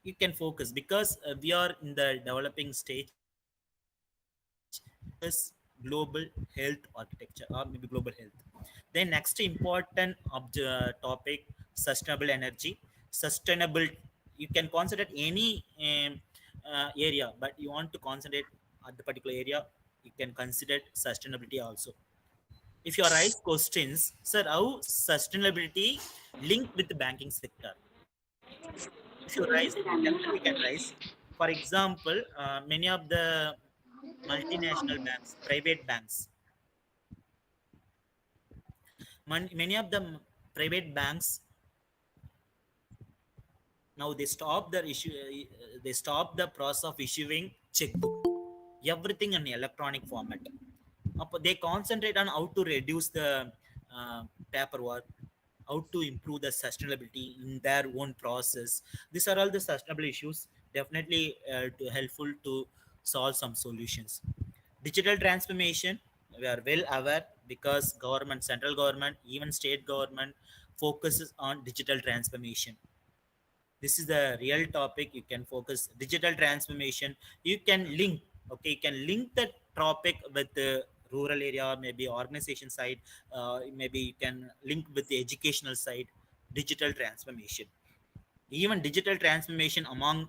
You can focus because we are in the developing stage. Focus global health architecture or maybe global health. Then next important topic, sustainable energy. Sustainable, you can consider any area, but you want to concentrate at the particular area, you can consider sustainability also. If you raise questions, sir, how sustainability linked with the banking sector? If you raise, definitely can raise. For example, many of the multinational banks, private banks, many of the private banks now they stop the issue. They stop the process of issuing checkbook. Everything in electronic format. They concentrate on how to reduce the paperwork, how to improve the sustainability in their own process. These are all the sustainable issues. Definitely helpful to solve some solutions. Digital transformation, we are well aware because government, central government, even state government focuses on digital transformation. This is the real topic. You can focus digital transformation. You can link, okay, you can link the topic with the rural area, maybe organization side, maybe you can link with the educational side. Digital transformation, even digital transformation among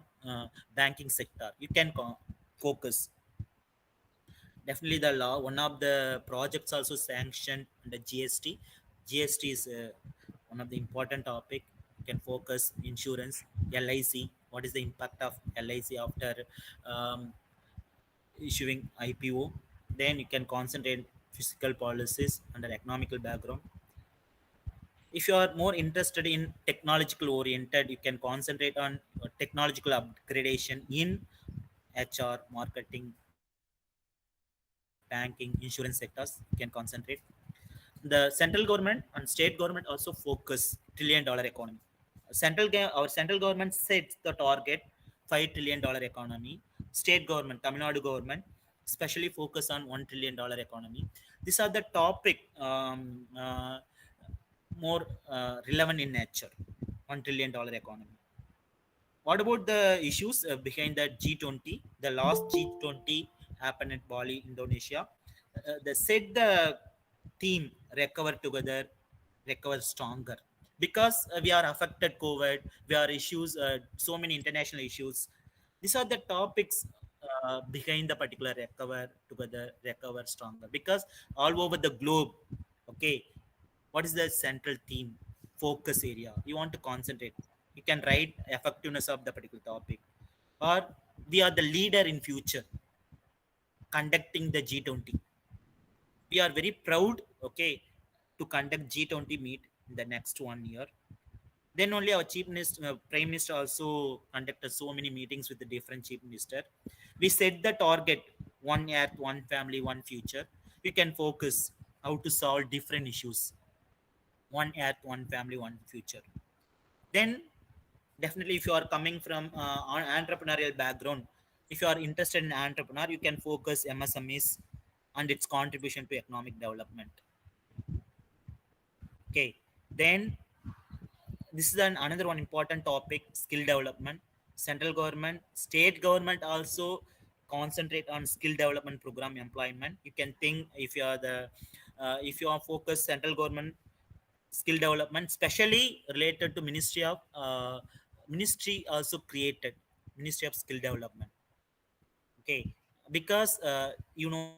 banking sector, you can focus. Definitely the law, one of the projects also sanctioned under GST. GST is one of the important topic. You can focus insurance, LIC. What is the impact of LIC after um, issuing IPO? Then you can concentrate fiscal policies under economical background. If you are more interested in technological oriented, you can concentrate on technological upgradation in HR, marketing, banking, insurance sectors. You can concentrate. The central government and state government also focus $1 trillion economy. Our central government sets the target $5 trillion economy. State government, Tamil Nadu government, especially focus on $1 trillion economy. These are the topic more relevant in nature. $1 trillion economy. What about the issues behind the G20? The last G20 happened at Bali, Indonesia. They set the theme recover together, recover stronger. Because we are affected COVID, we are issues, so many international issues. These are the topics behind the particular recover together, recover stronger. Because all over the globe, okay, what is the central theme, focus area? You want to concentrate. You can write effectiveness of the particular topic, or we are the leader in future conducting the G20. We are very proud, okay, to conduct G20 meet in the next 1 year. Then only our chief minister, prime minister also conducted so many meetings with the different chief minister. We set the target: one earth, one family, one future. You can focus how to solve different issues. One earth, one family, one future. Then definitely, if you are coming from entrepreneurial background, if you are interested in entrepreneur, you can focus MSMEs and its contribution to economic development. Okay, then this is another one important topic: skill development. Central government, state government also concentrate on skill development program employment. You can think, if you are the if you are focused central government skill development, especially related to ministry also created ministry of skill development. Okay, because you know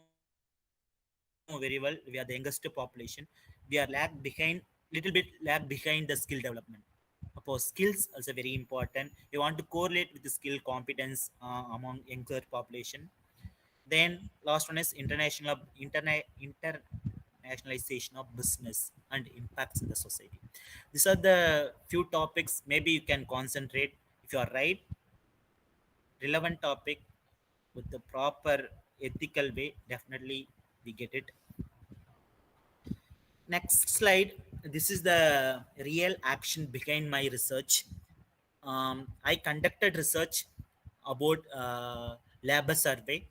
very well, we are the youngest population. We are lag behind, little bit lag behind the skill development. Of course, skills also very important. You want to correlate with the skill competence among younger population. Then last one is internationalization of business and impacts in the society. These are the few topics. Maybe you can concentrate. If you are right, relevant topic with the proper ethical way, definitely we get it. Next slide. This is the real action behind my research. I conducted research about labor survey.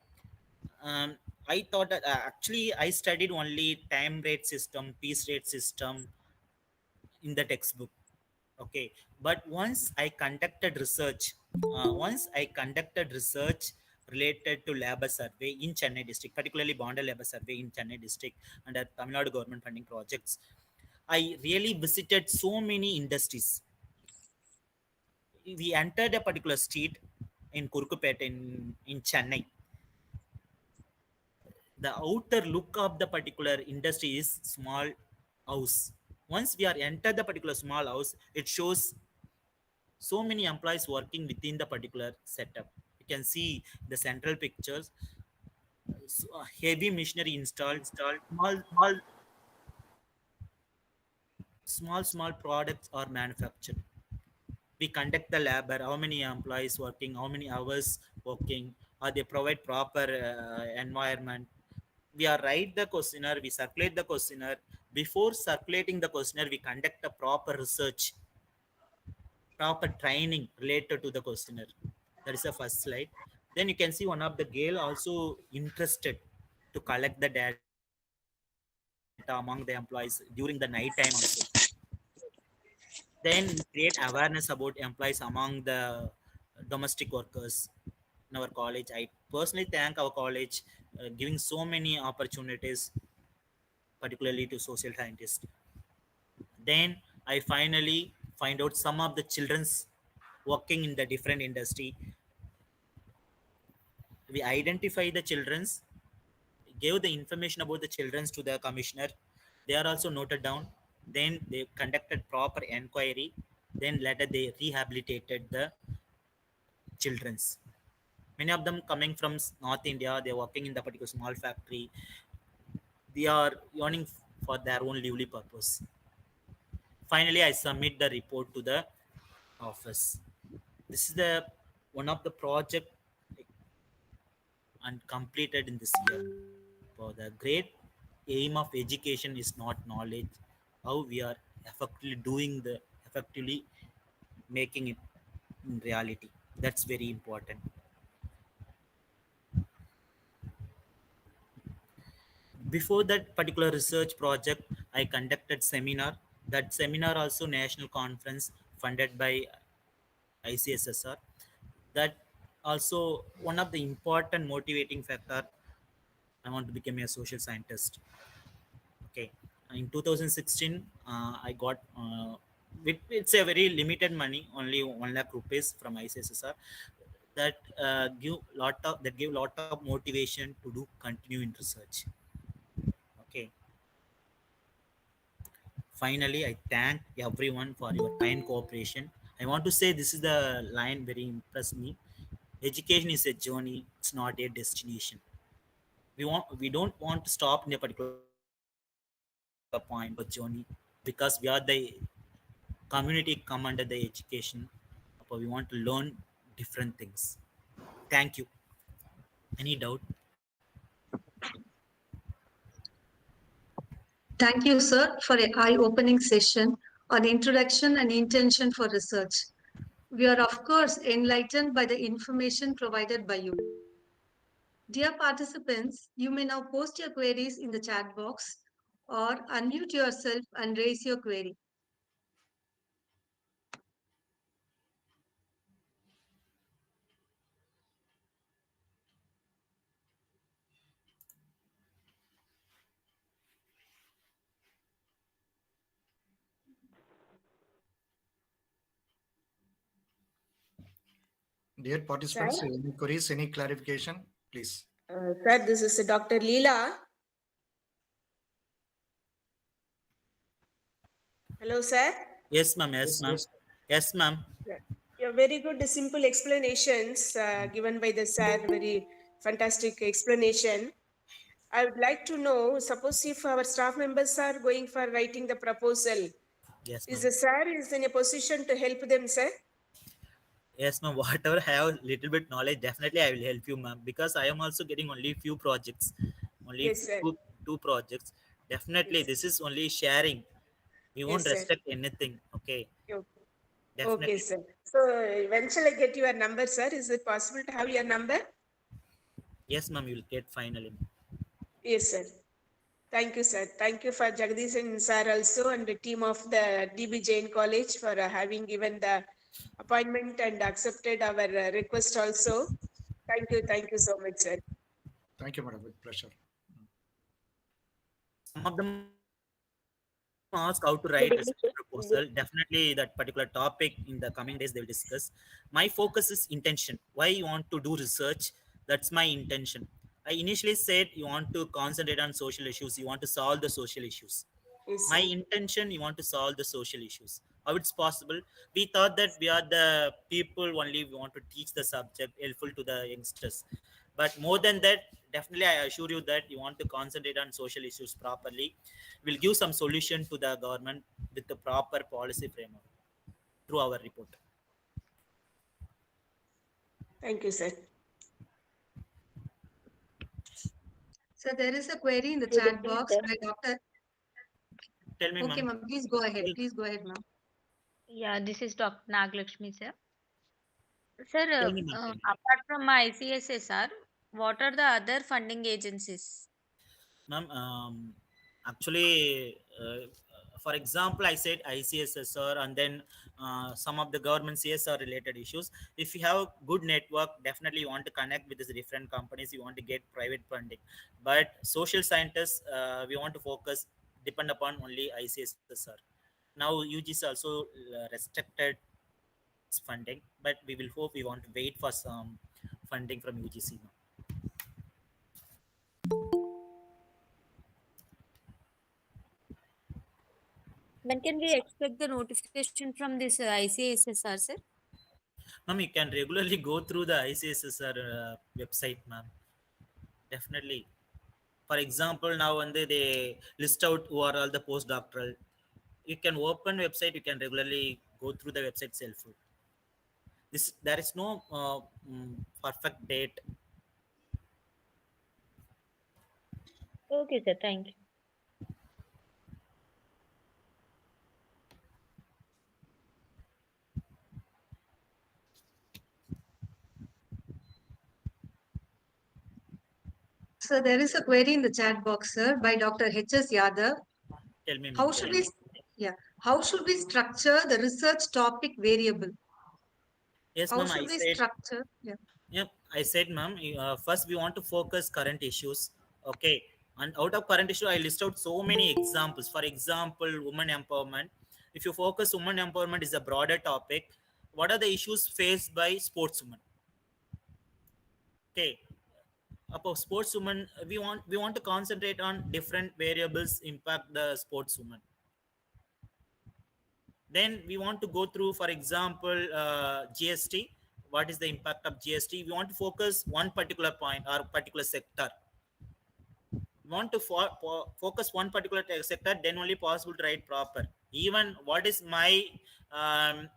um, I thought that actually I studied only time rate system, piece rate system in the textbook. Okay, but once I conducted research related to labor survey in Chennai district, particularly bonded labor survey in Chennai district under Tamil Nadu government funding projects. I really visited so many industries. We entered a particular street in Kurkupet in Chennai. The outer look of the particular industry is small house. Once we are enter the particular small house, it shows so many employees working within the particular setup. You can see the central pictures, heavy machinery installed, small small products are manufactured. We conduct the labor, how many employees working, how many hours working, or they provide proper environment. We are write the questionnaire, we circulate the questionnaire. Before circulating the questionnaire, we conduct a proper research, proper training related to the questionnaire. That is the first slide. Then you can see one of the girl also interested to collect the data among the employees during the night time also. Then create awareness about employees among the domestic workers in our college. I personally thank our college giving so many opportunities, particularly to social scientists. Then I finally find out some of the children's working in the different industry. We identify the children's, gave the information about the children's to the commissioner. They are also noted down. Then they conducted proper enquiry. Then later they rehabilitated the children's. Many of them coming from North India, they're working in the particular small factory. They are yearning for their own lively purpose. Finally, I submit the report to the office. This is the one of the project and completed in this year. For the great aim of education is not knowledge, how we are effectively making it in reality. That's very important. Before that particular research project, I conducted seminar. That seminar also national conference funded by ICSSR. That also one of the important motivating factor. I want to become a social scientist. Okay, in 2016 I got it's a very limited money, only 1 lakh rupees from ICSSR. That give lot of motivation to do continue in research. Okay, finally I thank everyone for your kind cooperation. I want to say this is the line very impressed me: education is a journey, it's not a destination. We don't want to stop in a particular point of our journey, because we are the community come under the education, but we want to learn different things. Thank you. Any doubt? Thank you, sir, for a eye-opening session on introduction and intention for research. We are, of course, enlightened by the information provided by you. Dear participants, you may now post your queries in the chat box or unmute yourself and raise your query. Dear Sir, participants, any queries, any clarification, please. sir, this is Dr. Leela. Hello, sir. Yes ma'am, yes ma'am, yes ma'am. Yeah, very good, simple explanations given by the sir. Very fantastic explanation. I would like to know, suppose if our staff members are going for writing the proposal, Yes is ma'am, the sir is in a position to help them, sir? yes ma'am. Whatever I have little bit knowledge, definitely I will help you ma'am, because I am also getting only few projects, only Yes, sir. two projects. Definitely Yes. this is only sharing. We won't Yes, sir. restrict anything. Okay, Okay, okay, definitely. sir. So when shall I get your number, sir? Is it possible to have your number? Yes ma'am, you will get finally. Yes, sir. Thank you, sir. Thank you for Jagdish and sir also and the team of the DB Jain College for having given the appointment and accepted our request also. Thank you so much, sir. Thank you, madam, with pleasure. Some of them are also asked how to write research proposal, definitely that particular topic in the coming days they will discuss. My focus is intention. Why you want to do research? That's my intention. I initially said you want to concentrate on social issues. You want to solve the social issues. Yes, My sir. intention, you want to solve the social issues. How it's possible? We thought that we are the people only. We want to teach the subject helpful to the youngsters, but more than that, definitely I assure you that you want to concentrate on social issues properly. We'll give some solution to the government with the proper policy framework through our report. Thank you, sir. So there is a query in the Good chat evening, box sir. by Dr. Tell me, Okay, ma'am. ma'am, please go ahead. Tell. Please go ahead, ma'am. Yeah, this is Dr. Naglakshmi, sir. Sir, Tell me, ma'am. Tell me. apart from ICSSR, what are the other funding agencies? Ma'am, actually, for example, I said ICSSR and then some of the government CSR related issues. If you have good network, definitely you want to connect with these different companies. You want to get private funding. But social scientists, we want to focus, depend upon only ICSSR. Now, UGC also restricted its funding, but we will hope we want to wait for some funding from UGC now. When can we expect the notification from this ICSSR, sir? Ma'am, you can regularly go through the ICSSR website, ma'am. Definitely. For example, now when they list out who are all the postdoctoral, you can open website. You can regularly go through the website itself. This there is no perfect date. Okay, sir. Thank you. So there is a query in the chat box, sir, by Dr. H.S. Yadav. Tell me, ma'am. How Tell should me. we, yeah, how should we structure the research topic variable? Yes, How ma'am. I should we said. structure? Yeah. Yep, I said, ma'am. First, we want to focus current issues. Okay, and out of current issue, I list out so many examples. For example, women empowerment. If you focus women empowerment is a broader topic. What are the issues faced by sportswomen? Okay, about sportswomen, we want to concentrate on different variables impact the sportswoman. Then we want to go through, for example, GST. What is the impact of GST? We want to focus one particular point or particular sector. We want to focus one particular sector, then only possible to write proper. Even what is my um,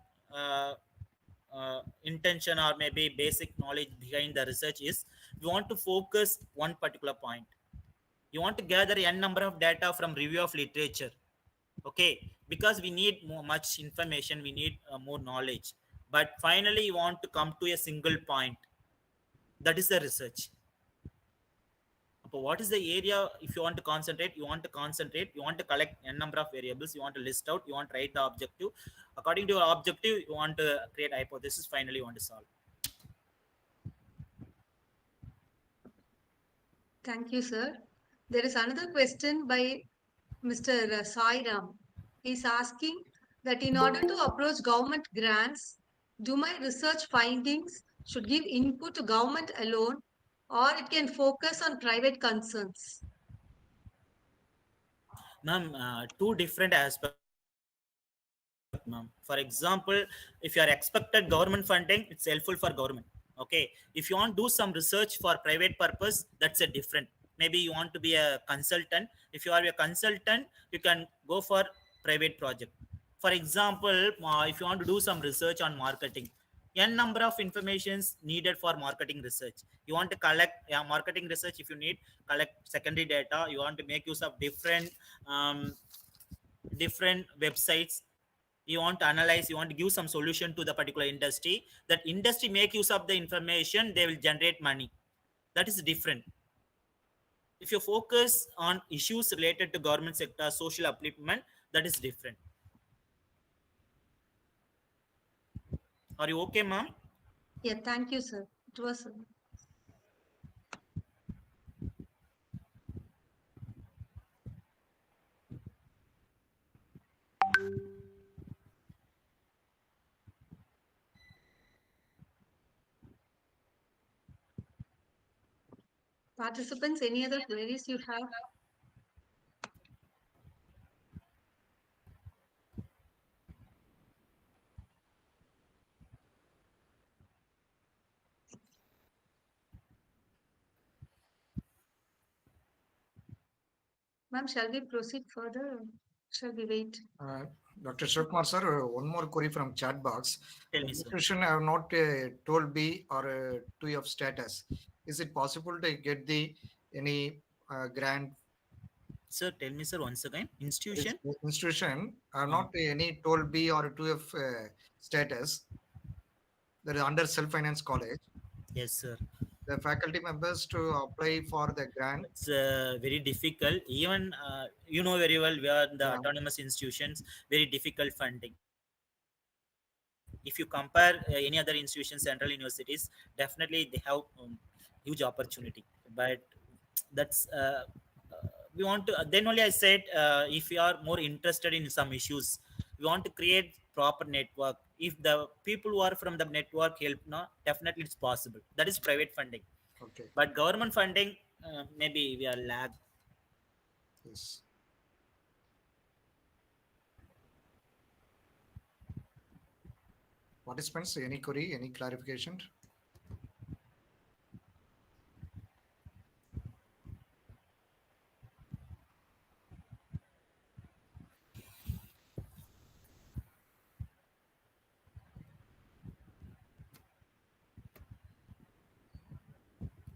uh, intention or maybe basic knowledge behind the research is we want to focus one particular point. You want to gather n number of data from review of literature. Okay, because we need much information, we need more knowledge, but finally you want to come to a single point. That is the research. But what is the area? If you want to concentrate, you want to collect n number of variables, you want to list out, you want to write the objective. According to your objective, you want to create hypothesis, finally you want to solve. Thank you, sir. There is another question by Mr. Sai Ram. He's asking that in order to approach government grants, do my research findings should give input to government alone or it can focus on private concerns? Ma'am, two different aspects, ma'am. For example, if you are expected government funding, it's helpful for government. Okay, if you want to do some research for private purpose, that's a different. Maybe you want to be a consultant. If you are a consultant, you can go for private project. For example, if you want to do some research on marketing, n number of informations needed for marketing research. You want to collect, yeah, marketing research. If you need collect secondary data, you want to make use of um, different websites. You want to analyze, you want to give some solution to the particular industry. That industry make use of the information, they will generate money. That is different. If you focus on issues related to government sector social upliftment, that is different. Are you okay, ma'am? Yeah, thank you, sir. It was Participants, any other queries you have? Ma'am, shall we proceed further? Or shall we wait? Uh, Dr. Shivkumar sir, one more query from chat box. Tell The me, sir. institution have not told B or 2 of status. Is it possible to get the any grant? Sir, tell me, sir, once again. This Institution? institution are Uh, not any toll B or 2F status that is under self-finance college. yes, sir. The faculty members to apply for the grant. It's very difficult. Even you know very well, we are the Yeah, autonomous institutions, very difficult funding. If you compare any other institutions, central universities, definitely they have huge opportunity. But that's we want to. Then only I said, if you are more interested in some issues, we want to create proper network. If the people who are from the network help, no, definitely it's possible. That is private funding. okay. But government funding, maybe we are lag. Yes. Participants, any query, any clarification?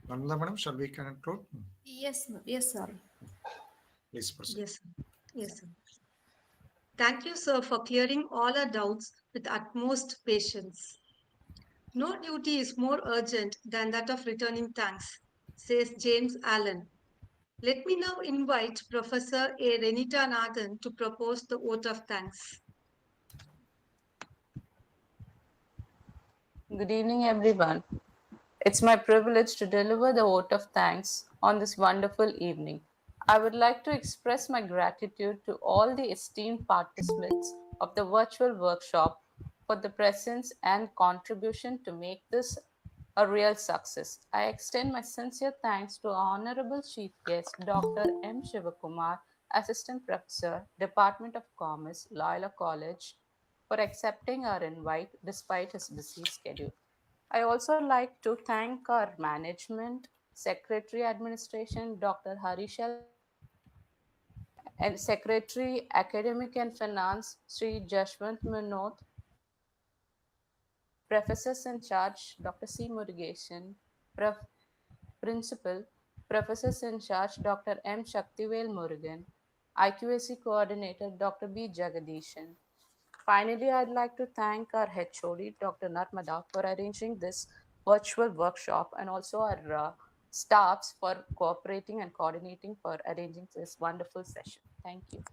Nanda madam, shall we conclude? Yes, sir. Please proceed. Yes, sir. Yes, sir. Thank you, sir, for clearing all our doubts with utmost patience. No duty is more urgent than that of returning thanks, says James Allen. Let me now invite Professor A. Renita Nathan to propose the vote of thanks. Good evening, everyone. It's my privilege to deliver the vote of thanks on this wonderful evening. I would like to express my gratitude to all the esteemed participants of the virtual workshop for the presence and contribution to make this a real success. I extend my sincere thanks to our Honorable Chief Guest, Dr. M. Shivakumar, Assistant Professor, Department of Commerce, Loyola College, for accepting our invite despite his busy schedule. I also like to thank our management, Secretary Administration, Dr. Harishal Kumar, and Secretary Academic and Finance, Sri Jashwant Manot, Professors in charge, Dr. C. Murugesan, Principal, Professors in charge, Dr. M. Shaktivel Murugan, IQAC Coordinator, Dr. B. Jagadishan. Finally, I'd like to thank our HOD, Dr. Narmada, for arranging this virtual workshop and also our staffs for cooperating and coordinating for arranging this wonderful session. Thank you.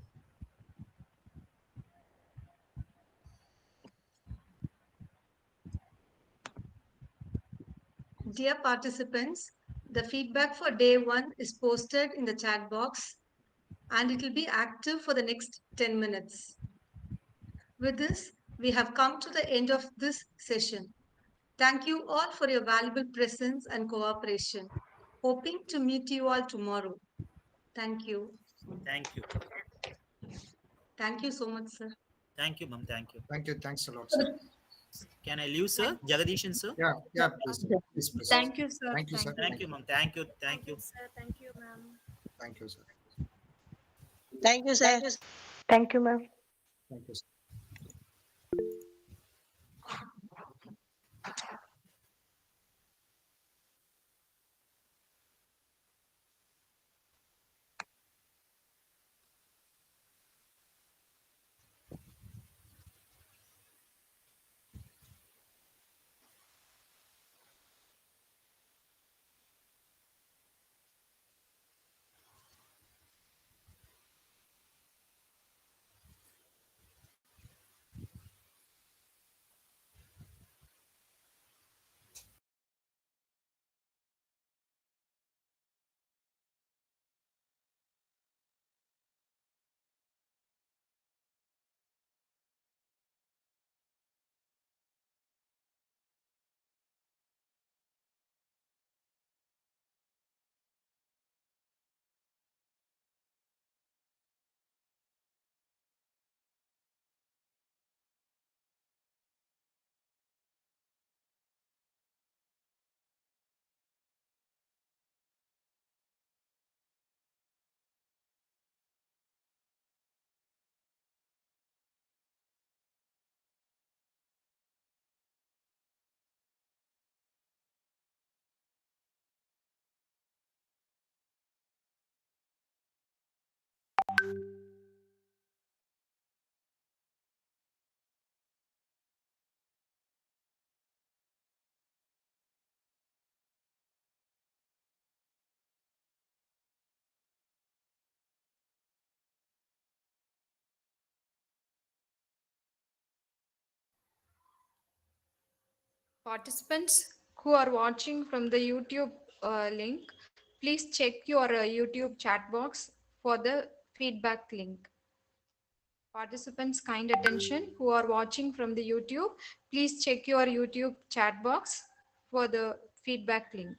Dear participants, the feedback for day one is posted in the chat box and it will be active for the next 10 minutes. With this, we have come to the end of this session. Thank you all for your valuable presence and cooperation. Hoping to meet you all tomorrow. Thank you. Thank you. Thank you so much, sir. Thank you, ma'am. Thank you. Thank you. Thanks a lot, sir. Can I leave, sir? Thank, Jagadishan, sir? Yeah, yeah, please. Please proceed. thank you, sir. Thank you, sir. Thank you. Thank you, ma'am. Thank you. Thank you. Sir. Thank you, ma'am. Thank you, sir. Thank you, sir. Thank you, ma'am. Thank you, sir. Participants who are watching from the YouTube link, please check your YouTube chat box for the feedback link. Participants, kind attention who are watching from the YouTube, please check your YouTube chat box for the feedback link.